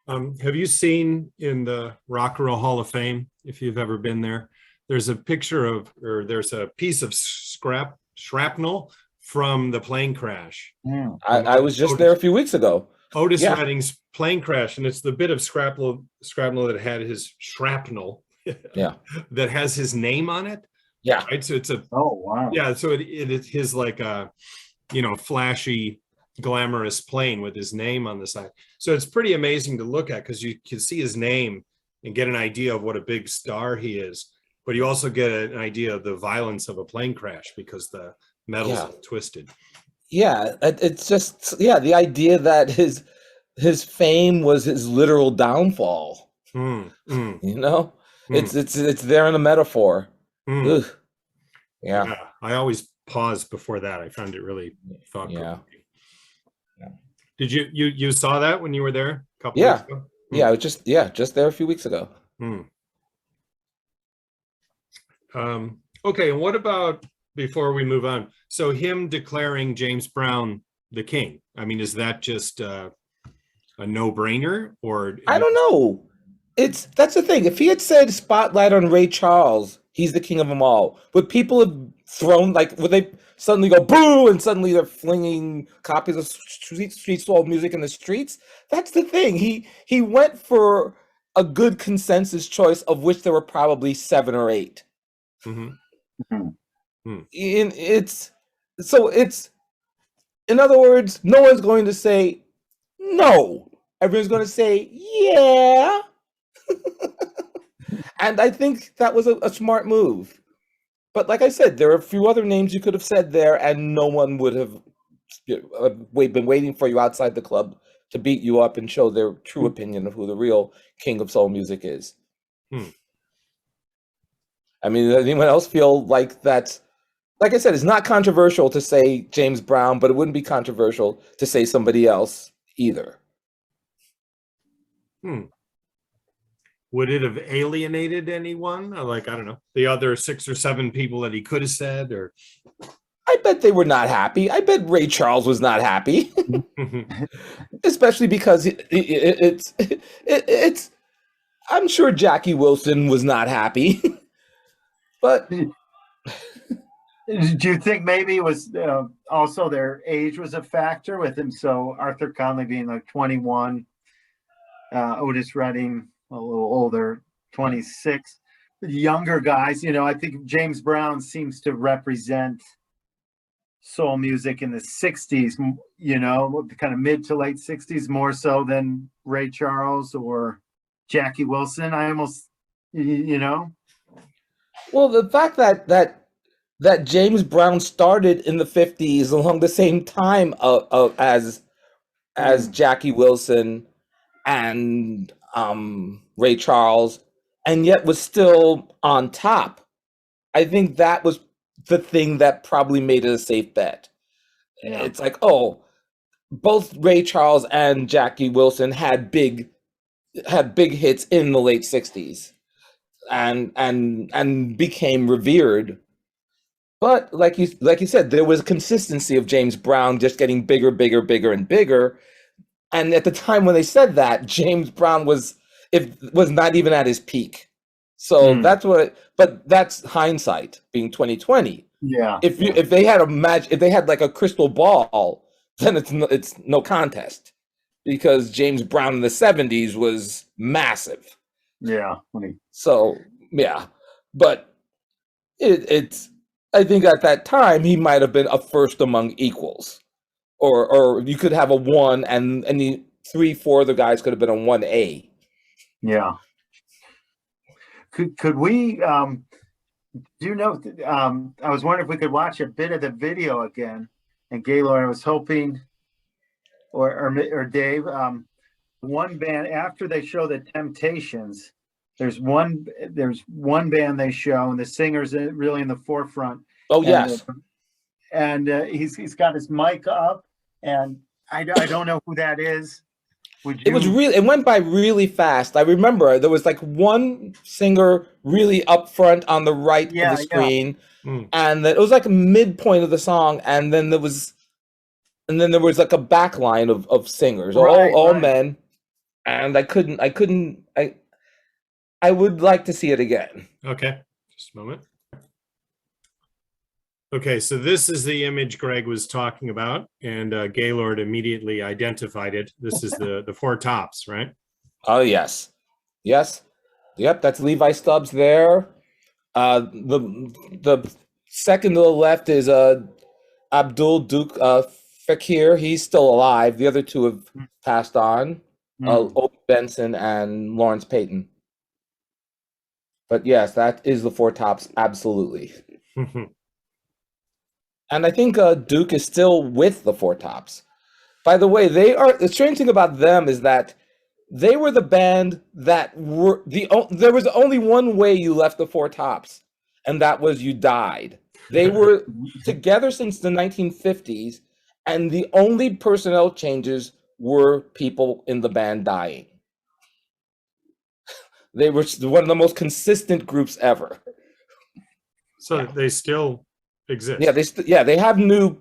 Have you seen in the Rock and Roll Hall of Fame, if you've ever been there, there's a picture of, or there's a piece of shrapnel from the plane crash. I was just there a few weeks ago. Otis Redding's plane crash, and it's the bit of shrapnel that had his shrapnel that has his name on it. Yeah. Right. So it's oh wow. Yeah. So it is his like flashy, glamorous plane with his name on the side. So it's pretty amazing to look at, because you can see his name and get an idea of what a big star he is. But you also get an idea of the violence of a plane crash because the metal's twisted. Yeah, it's just the idea that his fame was his literal downfall. It's there in a metaphor. Yeah, I always pause before that. I found it really thought-provoking. Did you saw that when you were there a couple weeks ago? Yeah, I was just there a few weeks ago. Okay, and what about, before we move on, so him declaring James Brown the king? I mean, is that just a no-brainer, or I don't know. That's the thing. If he had said spotlight on Ray Charles, he's the king of them all, would people have thrown, would they suddenly go boo, and suddenly they're flinging copies of street soul music in the streets? That's the thing. He went for a good consensus choice, of which there were probably 7 or 8. In other words, no one's going to say no. Everyone's going to say yeah. And I think that was a smart move. But like I said, there are a few other names you could have said there, and no one would have been waiting for you outside the club to beat you up and show their true opinion of who the real king of soul music is. I mean, does anyone else feel like that's, like I said, it's not controversial to say James Brown, but it wouldn't be controversial to say somebody else either. Would it have alienated anyone? Or I don't know, the other 6 or 7 people that he could have said, or? I bet they were not happy. I bet Ray Charles was not happy, especially because it's. I'm sure Jackie Wilson was not happy, but. Do you think maybe it was also their age was a factor with him? So Arthur Conley being 21, Otis Redding a little older, 26. Younger guys, I think James Brown seems to represent soul music in the 60s, kind of mid to late 60s, more so than Ray Charles or Jackie Wilson. I almost, Well, the fact that James Brown started in the 50s along the same time as Jackie Wilson and Ray Charles, and yet was still on top. I think that was the thing that probably made it a safe bet. Yeah. It's like, oh, both Ray Charles and Jackie Wilson had big hits in the late 60s and became revered. But like you said, there was consistency of James Brown just getting bigger, bigger, bigger, and bigger. And at the time when they said that, James Brown was not even at his peak. So but that's hindsight being 2020. Yeah. If they had like a crystal ball, then it's no contest, because James Brown in the 70s was massive. Yeah. So yeah, but it's I think at that time he might have been a first among equals, or you could have a 1 and the 3-4 other guys could have been a 1A. Yeah. Could we do you know I was wondering if we could watch a bit of the video again. And Gaylord, I was hoping, or Dave, one band after they show the Temptations, there's one band they show, and the singer's really in the forefront. Oh yes, and he's got his mic up, and I don't know who that is. It went by really fast. I remember there was like one singer really up front on the right of the screen, and it was like a midpoint of the song, and then there was like a back line of singers, all men, and I would like to see it again. Okay, just a moment. Okay, so this is the image Greg was talking about, and Gaylord immediately identified it. This is the Four Tops, right? Oh yes, yep. That's Levi Stubbs there. The second to the left is Abdul Duke Fakir. He's still alive. The other two have passed on. Owen Benson and Lawrence Payton. But yes, that is the Four Tops, absolutely. And I think Duke is still with the Four Tops. By the way, the strange thing about them is that they were the band that there was only one way you left the Four Tops, and that was you died. They were together since the 1950s, and the only personnel changes were people in the band dying. They were one of the most consistent groups ever. So they still exist. Yeah, they have new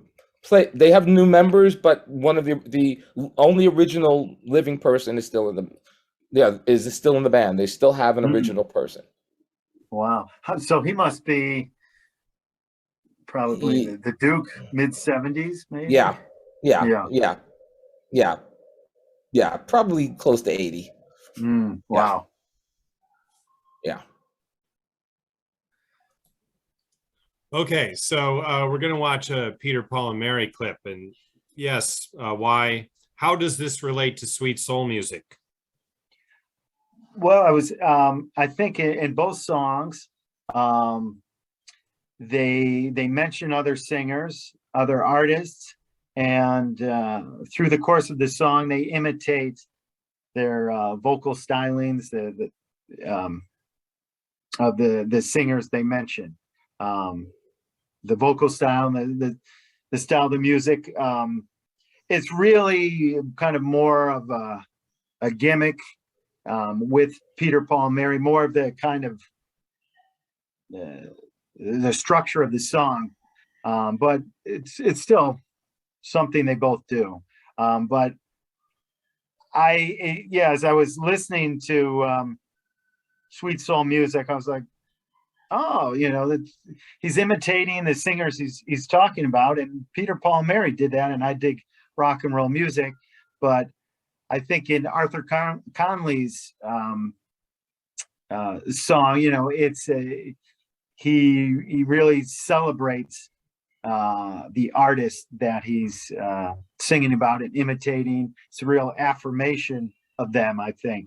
members, but one of the only original living person is still in the band. They still have an original person. Wow. So he must be probably the Duke, mid-70s, maybe? Yeah, probably close to 80. Wow. Yeah. Okay, so we're going to watch a Peter, Paul, and Mary clip. And yes, how does this relate to sweet soul music? Well, I think in both songs, they mention other singers, other artists, and through the course of the song, they imitate their vocal stylings, of the singers they mention. The vocal style, the style of the music. It's really kind of more of a gimmick with Peter, Paul, and Mary, more of the kind of the structure of the song. But it's still something they both do. But as I was listening to sweet soul music, I was like, oh, he's imitating the singers he's talking about, and Peter, Paul, and Mary did that, and I dig rock and roll music. But I think in Arthur Conley's song, it's he really celebrates the artist that he's singing about and imitating. It's a real affirmation of them, I think.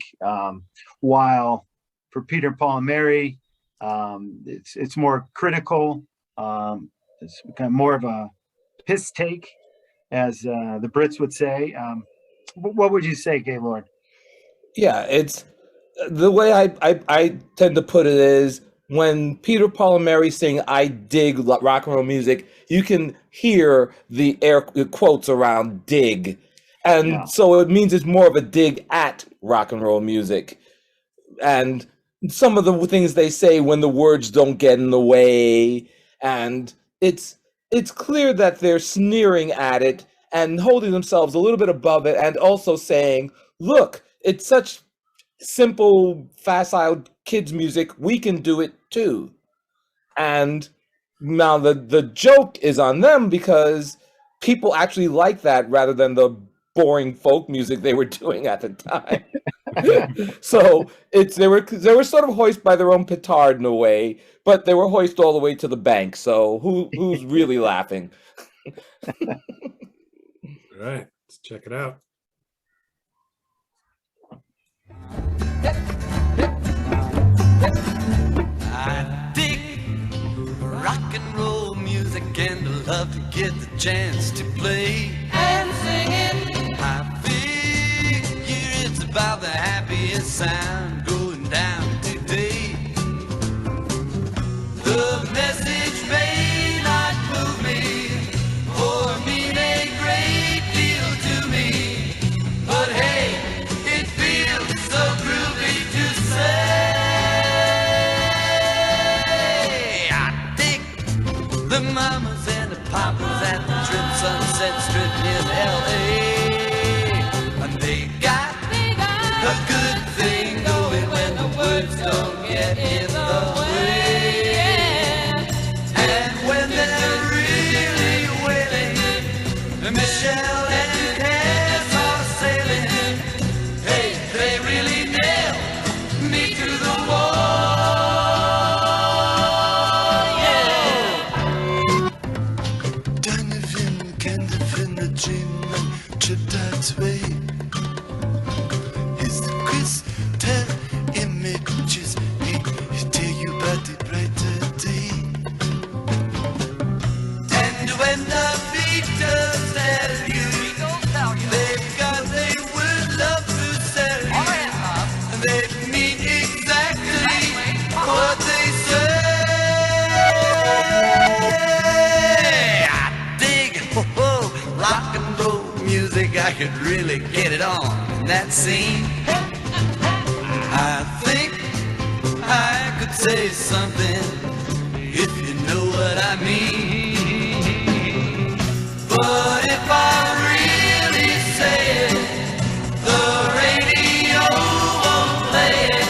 While for Peter, Paul, and Mary, it's more critical. It's kind of more of a piss take, as the Brits would say. What would you say, Gaylord? Yeah, the way I tend to put it is when Peter, Paul, and Mary sing "I dig rock and roll music," you can hear the air quotes around "dig," and Yeah. so it means it's more of a dig at rock and roll music. And some of the things they say when the words don't get in the way, and it's clear that they're sneering at it and holding themselves a little bit above it, and also saying, "Look, it's such simple, facile kids music. We can do it too." And now the joke is on them because people actually like that rather than the boring folk music they were doing at the time. So they were sort of hoist by their own petard in a way, but they were hoist all the way to the bank. So who's really laughing? All right, let's check it out. I dig rock and roll music and I love to get the chance to play and sing it. I figure it's about the happiest sound going down today. The message may not move me or mean a great deal to me, but hey, it feels so groovy to say. The mamas and the papas at the Trip Sunset Strip in L.A. And they got a good thing going when the words don't get in the way. And when they're really wailing, Michelle and Cass are sailing. Hey, they really nail me to the wall. Way is the crystal images he tell you about the brighter day. And when the Beatles tell you they've got they would love to sell you, and they mean exactly what they say. I dig rock and roll music, I could really get it on in that scene. I think I could say something if you know what I mean. But if I really say it, the radio won't play it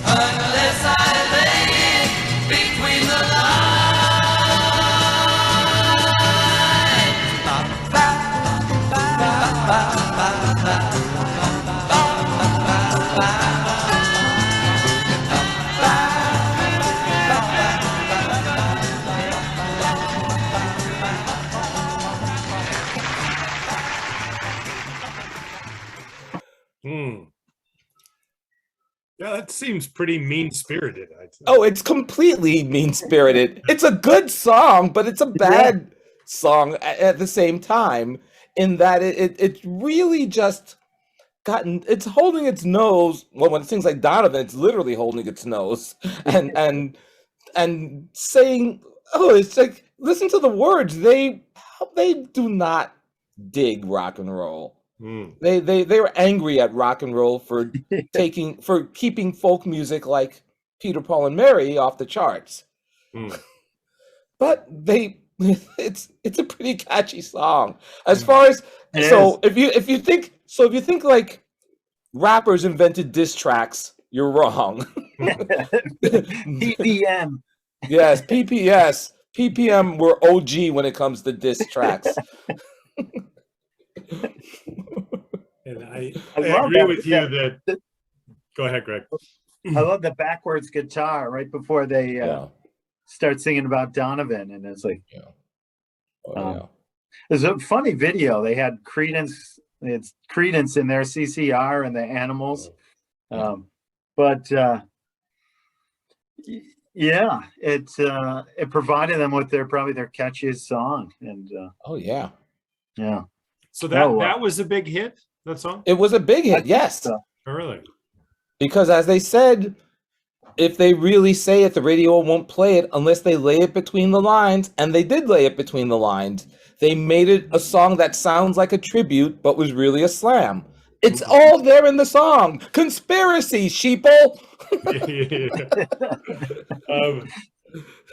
unless I lay it between the lines. Yeah, that seems pretty mean-spirited, I'd say. Oh, it's completely mean-spirited. It's a good song, but it's a bad song at the same time, in that it's really just it's holding its nose. Well, when it sings like Donovan, it's literally holding its nose and saying, "Oh, it's like, listen to the words. They do not dig rock and roll." They were angry at rock and roll for keeping folk music like Peter, Paul, and Mary off the charts. But it's a pretty catchy song. As far as if you think like rappers invented diss tracks, you're wrong. PPM. Yes, PPS. PPM were OG when it comes to diss tracks. And I love agree that. with you that. Go ahead, Greg. I love the backwards guitar right before they start singing about Donovan, and it's like, there's a funny video. They had Credence. It's Credence in their CCR and the Animals, but it provided them with probably their catchiest song, and So that was a big hit. That song? It was a big hit. Yes. Oh, really? Because as they said, if they really say it, the radio won't play it unless they lay it between the lines. And they did lay it between the lines. They made it a song that sounds like a tribute, but was really a slam. It's all there in the song. Conspiracy, sheeple.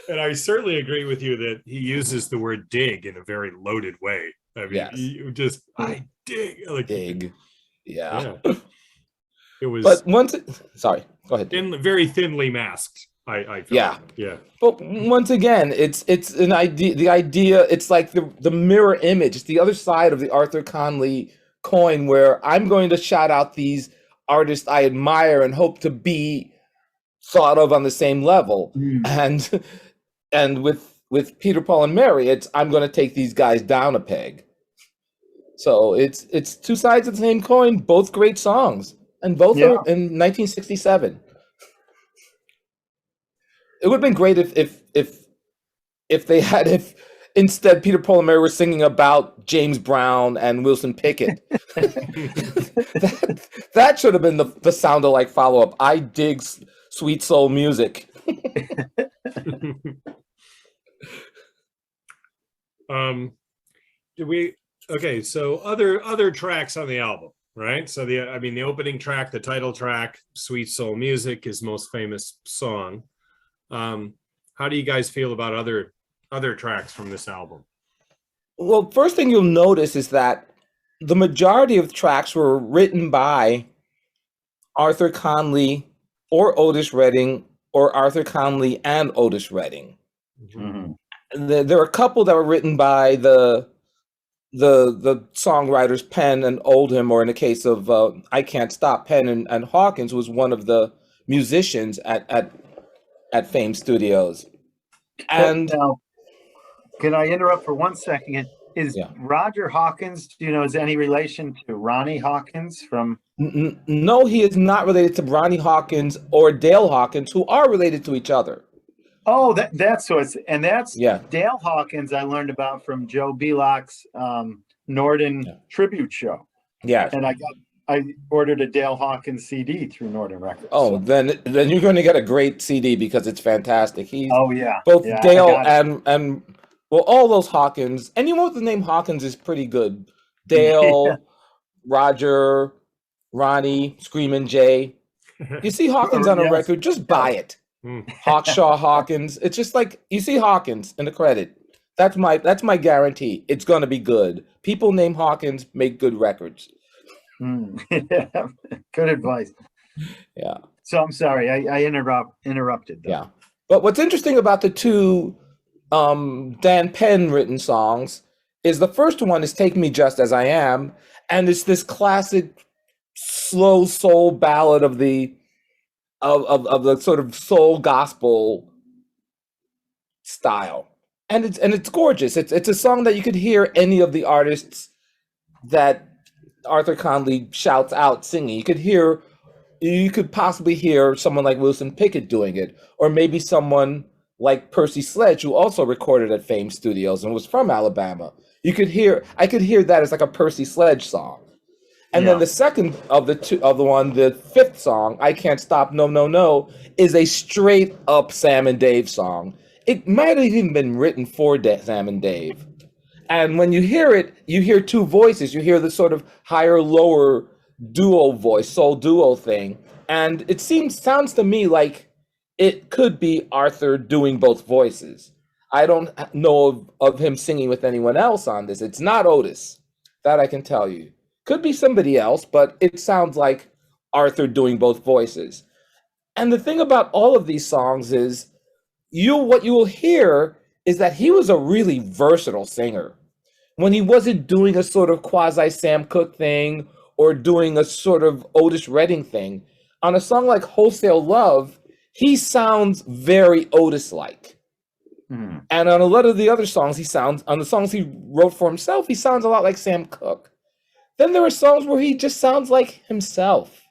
And I certainly agree with you that he uses the word dig in a very loaded way. I mean, Yes. I dig. Like, Dig. Yeah. It was, But once sorry, go ahead. very thinly masked. I felt. Yeah. But once again, it's an idea. The idea, it's like the mirror image. It's the other side of the Arthur Conley coin, where I'm going to shout out these artists I admire and hope to be thought of on the same level. And with Peter, Paul, and Mary, it's I'm going to take these guys down a peg. So it's two sides of the same coin, both great songs, and both are in 1967. It would have been great if they had, if instead Peter, Paul, and Mary were singing about James Brown and Wilson Pickett. that should have been the sound alike follow-up. I dig sweet soul music. So other tracks on the album, right? So the opening track, the title track, Sweet Soul Music, is most famous song. How do you guys feel about other tracks from this album? Well, first thing you'll notice is that the majority of tracks were written by Arthur Conley or Otis Redding, or Arthur Conley and Otis Redding. There are a couple that were written by the songwriters Penn and Oldham, or in the case of I Can't Stop, Penn and Hawkins was one of the musicians at Fame Studios. And now, can I interrupt for 1 second? Is Roger Hawkins, do you know, is any relation to Ronnie Hawkins from? No, he is not related to Ronnie Hawkins or Dale Hawkins, who are related to each other. Oh, that's so it's, and that's Dale Hawkins I learned about from Joe Bellock's Norden tribute show. Yeah. And I ordered a Dale Hawkins CD through Norden Records. Oh, so. then you're going to get a great CD because it's fantastic. He's both yeah, Dale and well, all those Hawkins. Anyone with the name Hawkins is pretty good. Dale, Roger, Ronnie, Screamin' Jay. You see Hawkins on a record, just buy it. Hawkshaw Hawkins. It's just like you see Hawkins in the credit. That's my guarantee. It's going to be good. People named Hawkins make good records. Good advice. Yeah. So I'm sorry, I interrupted. Though. Yeah. But what's interesting about the two Dan Penn written songs is the first one is Take Me Just As I Am, and it's this classic slow soul ballad of the sort of soul gospel style. And it's gorgeous. It's a song that you could hear any of the artists that Arthur Conley shouts out singing. You could possibly hear someone like Wilson Pickett doing it, or maybe someone like Percy Sledge, who also recorded at Fame Studios and was from Alabama. I could hear that as like a Percy Sledge song. And then the second of the fifth song, I Can't Stop, No, No, No, is a straight up Sam and Dave song. It might have even been written for Sam and Dave. And when you hear it, you hear two voices. You hear the sort of higher, lower duo voice, soul duo thing. And it sounds to me like it could be Arthur doing both voices. I don't know of him singing with anyone else on this. It's not Otis, that I can tell you. Could be somebody else, but it sounds like Arthur doing both voices. And the thing about all of these songs is what you will hear is that he was a really versatile singer. When he wasn't doing a sort of quasi Sam Cooke thing or doing a sort of Otis Redding thing, on a song like Wholesale Love, he sounds very Otis-like. And on a lot of the other songs, on the songs he wrote for himself, he sounds a lot like Sam Cooke. Then there are songs where he just sounds like himself.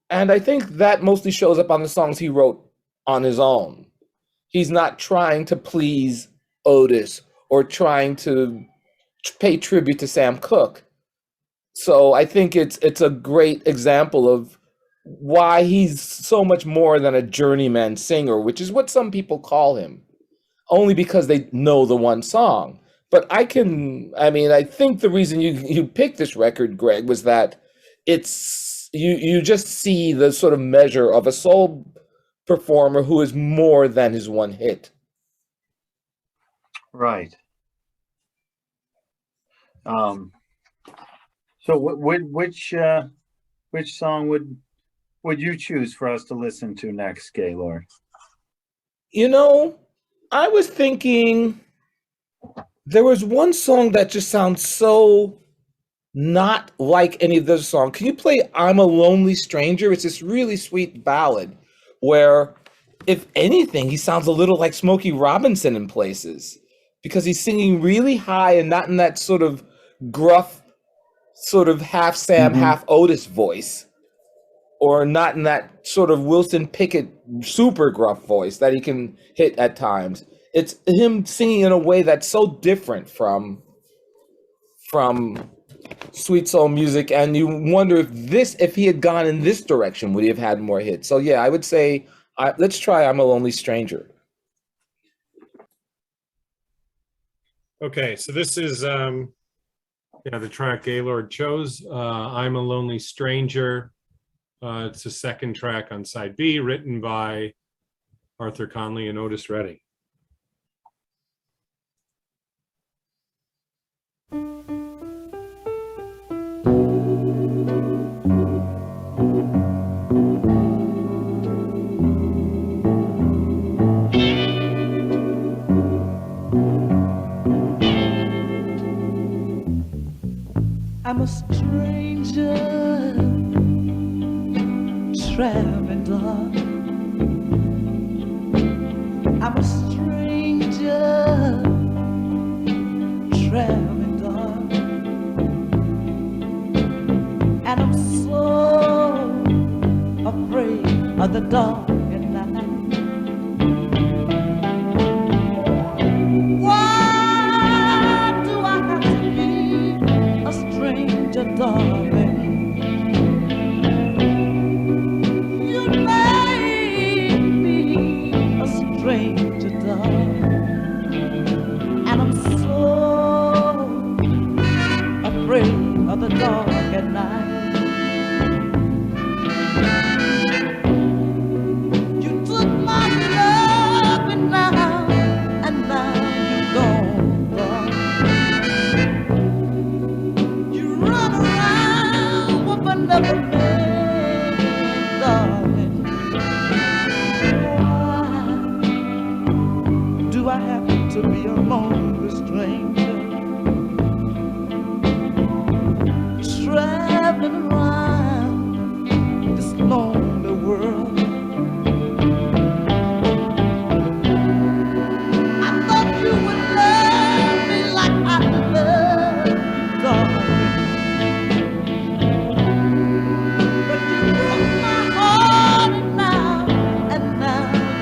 And I think that mostly shows up on the songs he wrote on his own. He's not trying to please Otis or trying to pay tribute to Sam Cooke. So I think it's a great example of why he's so much more than a journeyman singer, which is what some people call him, only because they know the one song. But I think the reason you picked this record, Greg, was that you just see the sort of measure of a soul performer who is more than his one hit. Right. So which song would you choose for us to listen to next, Gaylord? You know, I was thinking there was one song that just sounds so not like any of those songs. Can you play I'm a Lonely Stranger? It's this really sweet ballad where, if anything, he sounds a little like Smokey Robinson in places because he's singing really high and not in that sort of gruff, sort of half Sam, half Otis voice, or not in that sort of Wilson Pickett super gruff voice that he can hit at times. It's him singing in a way that's so different from sweet soul music, and you wonder if he had gone in this direction, would he have had more hits? So yeah, I would say let's try I'm a Lonely Stranger. Okay, so this is the track Gaylord chose, I'm a Lonely Stranger. It's the second track on side B, written by Arthur Conley and Otis Redding. I'm a stranger, traveling dark. I'm a stranger, traveling dark. And I'm so afraid of the dark at night. Why do I have to be a stranger, darling? You made me a stranger, darling. And I'm so afraid of the dark at night. You took my love and now you're gone, darling. You run around with another man, darling. Why do I have to be a lonely stranger, traveling around this lonely world? I thought you would love me like I love you, darling. But you broke my heart and now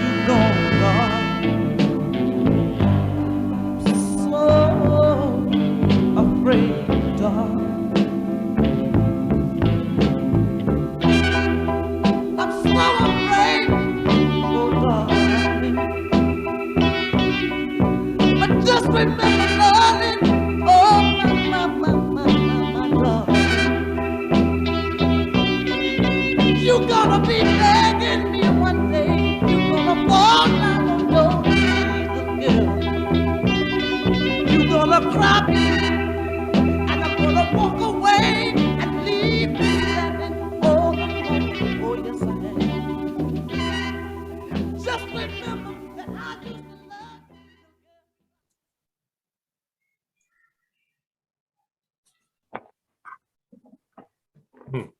you're gone, darling. So afraid, darling. I'm so afraid, oh darling. But just remember, darling, oh my darling, you're gonna be begging me one day. You're gonna fall down on your knees again. You're gonna cry, and I'm gonna walk away and leave me standing. Oh yes I am. Just remember that I used to love you.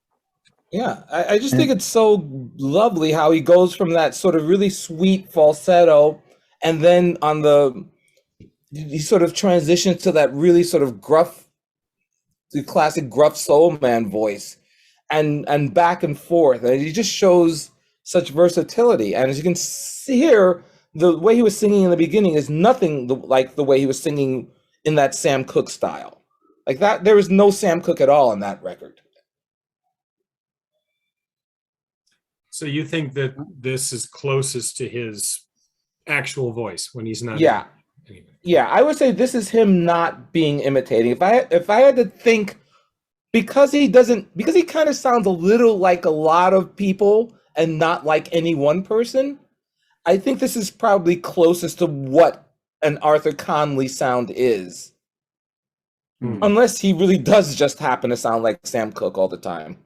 Yeah, I just think it's so lovely how he goes from that sort of really sweet falsetto, and then he sort of transitions to that really sort of gruff, the classic gruff soul man voice, and back and forth, and he just shows such versatility. And as you can hear, the way he was singing in the beginning is nothing like the way he was singing in that Sam Cooke style. Like that, there is no Sam Cooke at all on that record. So you think that this is closest to his actual voice when he's not? Yeah. Anyway. Yeah, I would say this is him not being imitating. If I had to think, because he kind of sounds a little like a lot of people and not like any one person, I think this is probably closest to what an Arthur Conley sound is. Unless he really does just happen to sound like Sam Cooke all the time.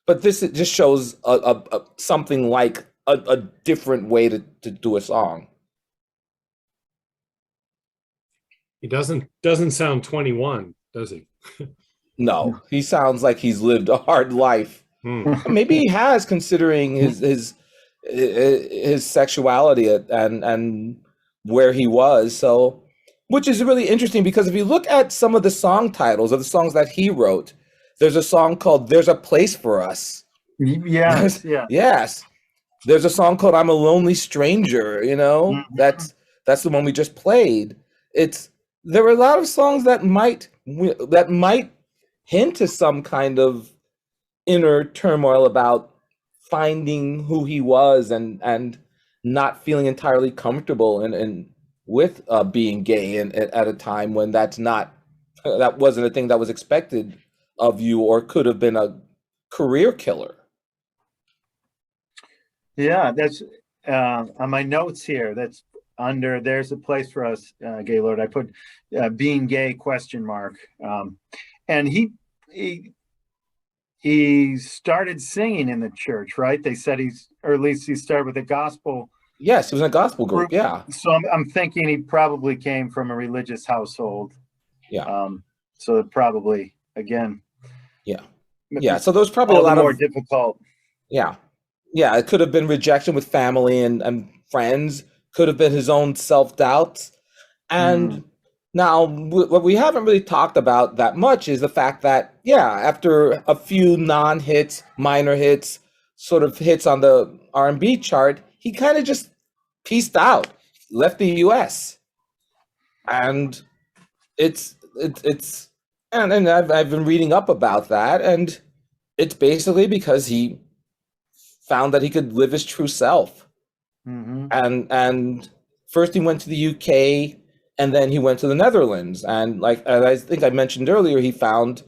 But this, it just shows a something like a different way to do a song. He doesn't sound 21, does he? No, he sounds like he's lived a hard life. Maybe he has, considering his sexuality and where he was. So, which is really interesting, because if you look at some of the song titles of the songs that he wrote, there's a song called "There's a Place for Us." Yes, yeah. Yes. There's a song called "I'm a Lonely Stranger." You know, that's the one we just played. There are a lot of songs that might hint to some kind of inner turmoil about finding who he was and not feeling entirely comfortable and with being gay and at a time when that wasn't a thing that was expected of you or could have been a career killer. Yeah, that's on my notes here. That's under "There's a Place for Us," Gaylord. I put "being gay?" ? And he started singing in the church, right? They said or at least he started with a gospel. Yes, he was in a gospel group. Yeah. So I'm thinking he probably came from a religious household. Yeah. So probably, again. Yeah. Yeah. So there's probably a lot more of difficult. Yeah. Yeah. It could have been rejection with family and friends, could have been his own self-doubts. And now what we haven't really talked about that much is the fact that, after a few non-hits, minor hits, sort of hits on the R&B chart, he kind of just peaced out, left the US. And and I've been reading up about that, and it's basically because he found that he could live his true self. And first he went to the UK, and then he went to the Netherlands, and I think I mentioned earlier, he found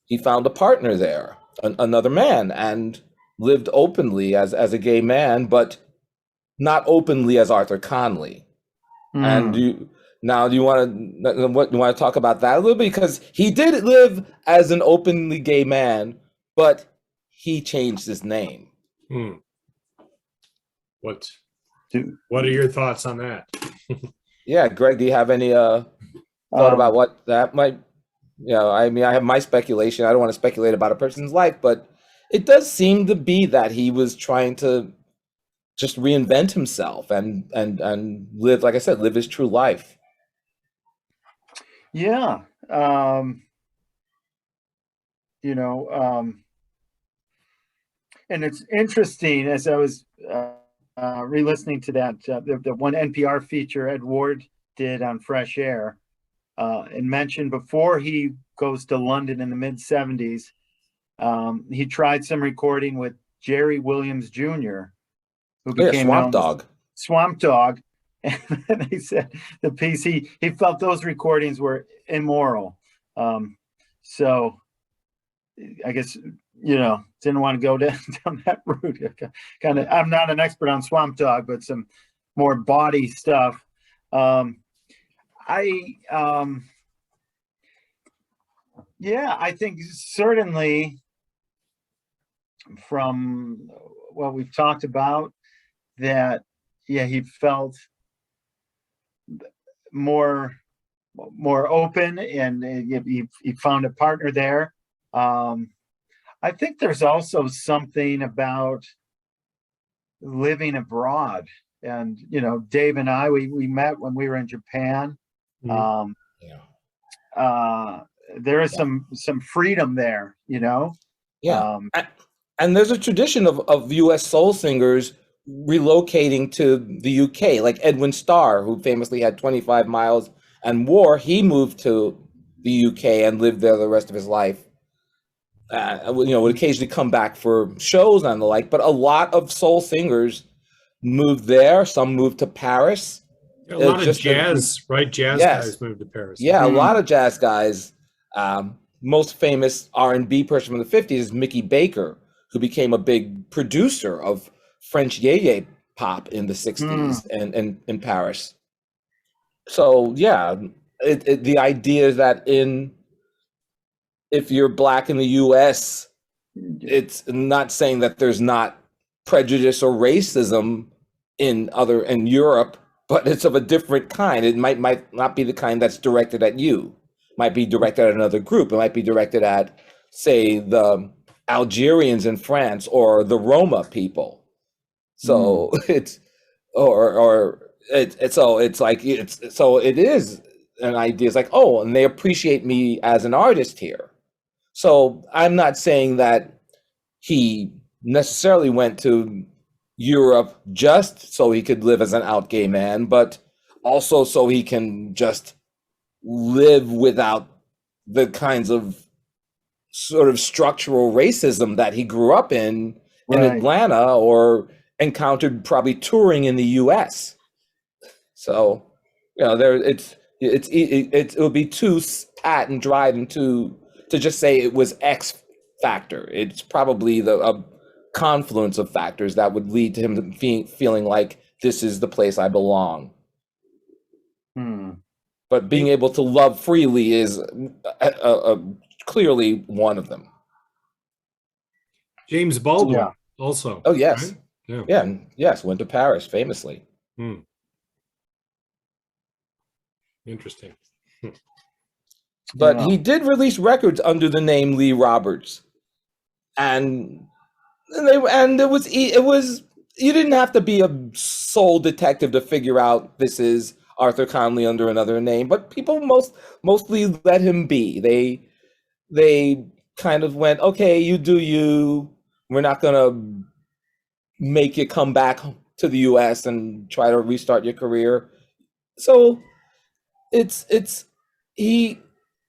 a partner there, another man, and lived openly as a gay man, but not openly as Arthur Conley. And do you want to talk about that a little bit? Because he did live as an openly gay man, but he changed his name. What are your thoughts on that? Yeah, Greg, do you have any thought about what that might? I mean, I have my speculation. I don't want to speculate about a person's life, but it does seem to be that he was trying to just reinvent himself and live, like I said, live his true life. Yeah. And it's interesting, as I was re-listening to that, the one NPR feature Ed Ward did on Fresh Air, and mentioned before he goes to London in the mid-'70s, he tried some recording with Jerry Williams Jr., who became Swamp Dogg. And they said the piece, he felt those recordings were immoral. So I guess, didn't want to go down that route. I'm not an expert on Swamp Dogg, but some more body stuff. I think certainly from what we've talked about, that he felt more open, and he found a partner there. I think there's also something about living abroad, and Dave and I, we met when we were in Japan. There is some freedom there, and there's a tradition of US soul singers relocating to the UK, like Edwin Starr, who famously had 25 Miles and War. He moved to the UK and lived there the rest of his life. would occasionally come back for shows and the like. But a lot of soul singers moved there. Some moved to Paris. A lot of jazz, right? Jazz Yes. guys moved to Paris. Yeah, a lot of jazz guys. Most famous R&B person from the 50s is Mickey Baker, who became a big producer of French yeye pop in the 60s and in Paris. So yeah, the idea is that if you're black in the US, it's not saying that there's not prejudice or racism in Europe, but it's of a different kind. It might not be the kind that's directed at you. Might be directed at another group. It might be directed at, say, the Algerians in France or the Roma people. So it is an idea. It's like, oh, and they appreciate me as an artist here. So I'm not saying that he necessarily went to Europe just so he could live as an out gay man, but also so he can just live without the kinds of sort of structural racism that he grew up in Atlanta or encountered probably touring in the US. So, it would be too pat and dried and to just say it was X factor. It's probably a confluence of factors that would lead to him feeling like this is the place I belong. But being able to love freely is clearly one of them. James Baldwin also. Oh, yes. Right? Yes, went to Paris famously. Interesting. But he did release records under the name Lee Roberts. And it was you didn't have to be a soul detective to figure out this is Arthur Conley under another name, but people mostly let him be. They kind of went, okay, you do you. We're not gonna make you come back to the US and try to restart your career. So he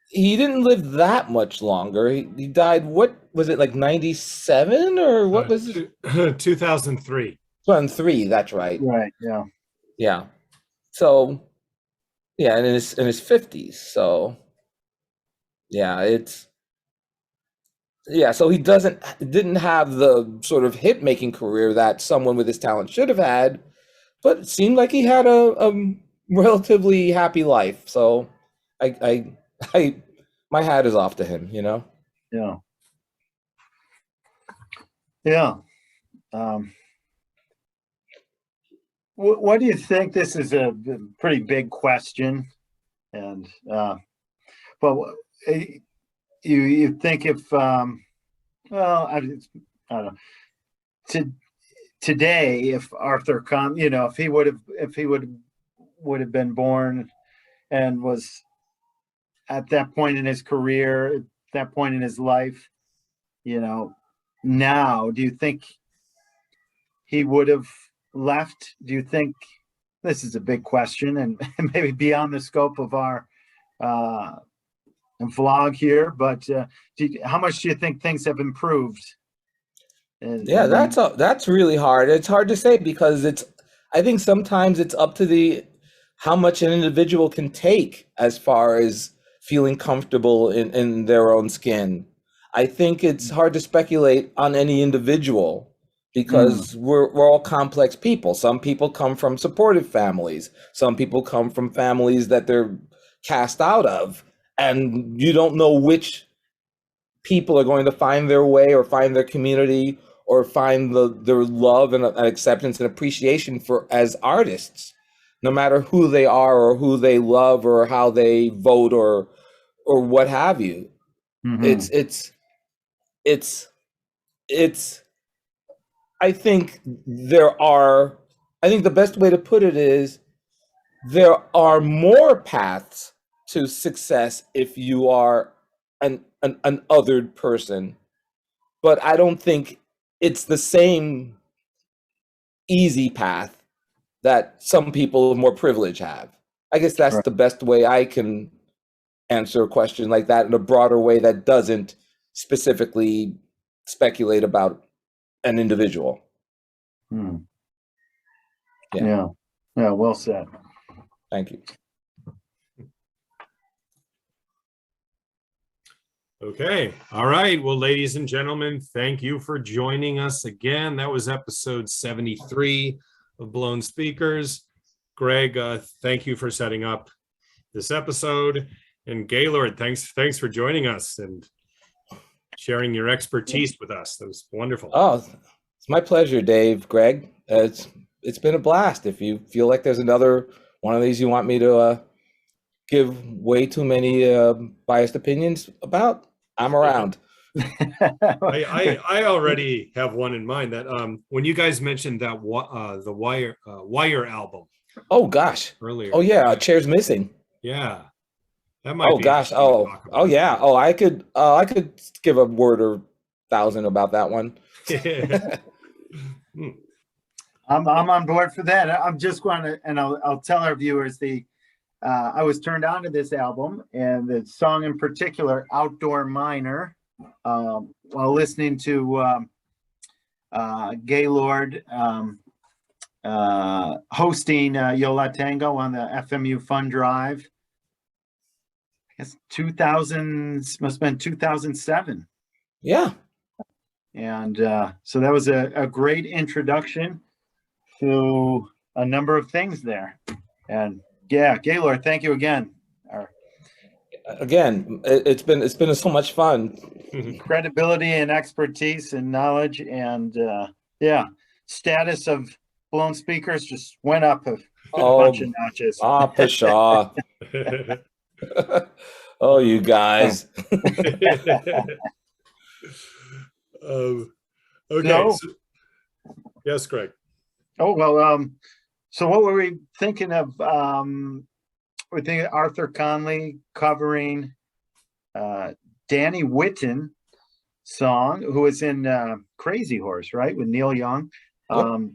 didn't live that much longer. He died, what was it, like 97 or what was it? 2003. 2003, that's right. Right, yeah. So, yeah, and in his 50s. So, so he didn't have the sort of hit making career that someone with his talent should have had, but it seemed like he had a relatively happy life. So, my hat is off to him, Yeah. What do you think? This is a pretty big question, and but you think if I don't know, today, if Arthur if he would have been born and was at that point in his career, at that point in his life, now, do you think he would have left? Do you think, this is a big question and maybe beyond the scope of our vlog here, but how much do you think things have improved? That's really hard. It's hard to say because I think sometimes it's up to how much an individual can take as far as feeling comfortable in their own skin. I think it's hard to speculate on any individual because we're all complex people. Some people come from supportive families. Some people come from families that they're cast out of, and you don't know which people are going to find their way or find their community or find their love and acceptance and appreciation for as artists, no matter who they are or who they love or how they vote or what have you. I think the best way to put it is there are more paths to success if you are an othered person, but I don't think it's the same easy path that some people of more privilege have. I guess that's the best way I can answer a question like that in a broader way that doesn't specifically speculate about an individual. Hmm. Yeah. Yeah. Yeah. Well said. Thank you. Okay. All right. Well, ladies and gentlemen, thank you for joining us again. That was episode 73 of Blown Speakers. Greg, thank you for setting up this episode. And Gaylord, thanks for joining us and sharing your expertise with us. That was wonderful. Oh, it's my pleasure, Dave, Greg. It's been a blast. If you feel like there's another one of these you want me to give way too many biased opinions about, I'm around. I already have one in mind that when you guys mentioned that the Wire album. Oh gosh. Earlier. Oh yeah, Chairs Missing. Yeah. That might Oh be gosh. Oh yeah. Oh, I could give a word or 1,000 about that one. I'm on board for that. I'm just going to, and I'll tell our viewers I was turned on to this album and the song in particular, Outdoor Miner, while listening to Gaylord hosting Yo La Tango on the FMU Fun Drive. I guess 2000 must have been 2007. Yeah. And so that was a great introduction to a number of things there. And yeah, Gaylord, thank you again. Again, it's been so much fun. Credibility and expertise and knowledge and status of Blown Speakers just went up a bunch of notches. Pshaw. Oh, you guys. Okay. Yes, Greg. Oh, well, so what were we thinking of? We're thinking Arthur Conley covering Danny Whitten song, who was in Crazy Horse, right, with Neil Young. Yep.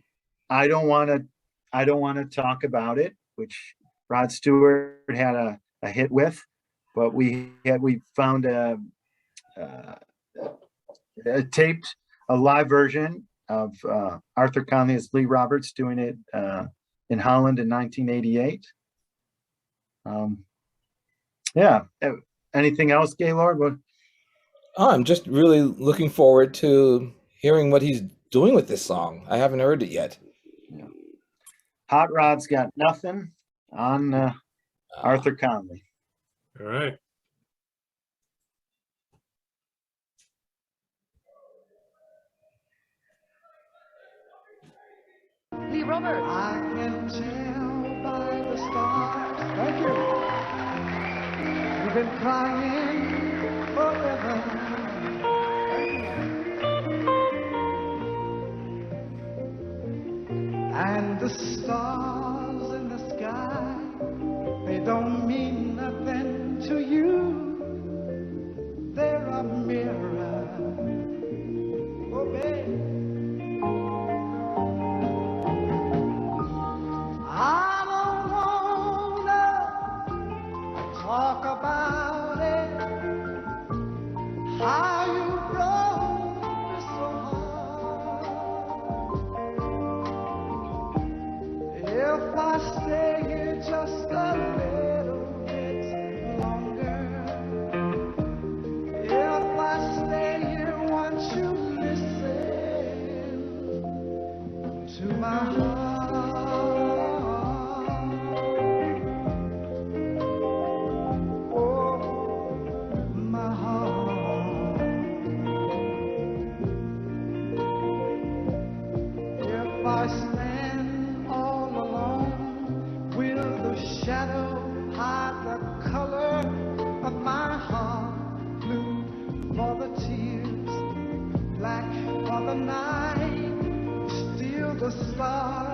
I don't want to talk about it, which Rod Stewart had a hit with, but we found a taped a live version of Arthur Conley as Lee Roberts doing it in Holland in 1988. Yeah. Anything else, Gaylord? I'm just really looking forward to hearing what he's doing with this song. I haven't heard it yet. Yeah. Hot Rod's got nothing on Arthur Conley. All right. Lee Roberts. I can tell by the stars. Thank you. You've been crying forever. And the stars in the sky, they don't mean nothing to you. They're a mirror. Oh, babe. I don't wanna talk about it, how you broke me so hard. If I stay here just a little bit longer, if I stay here, won't you listen to my heart? The stars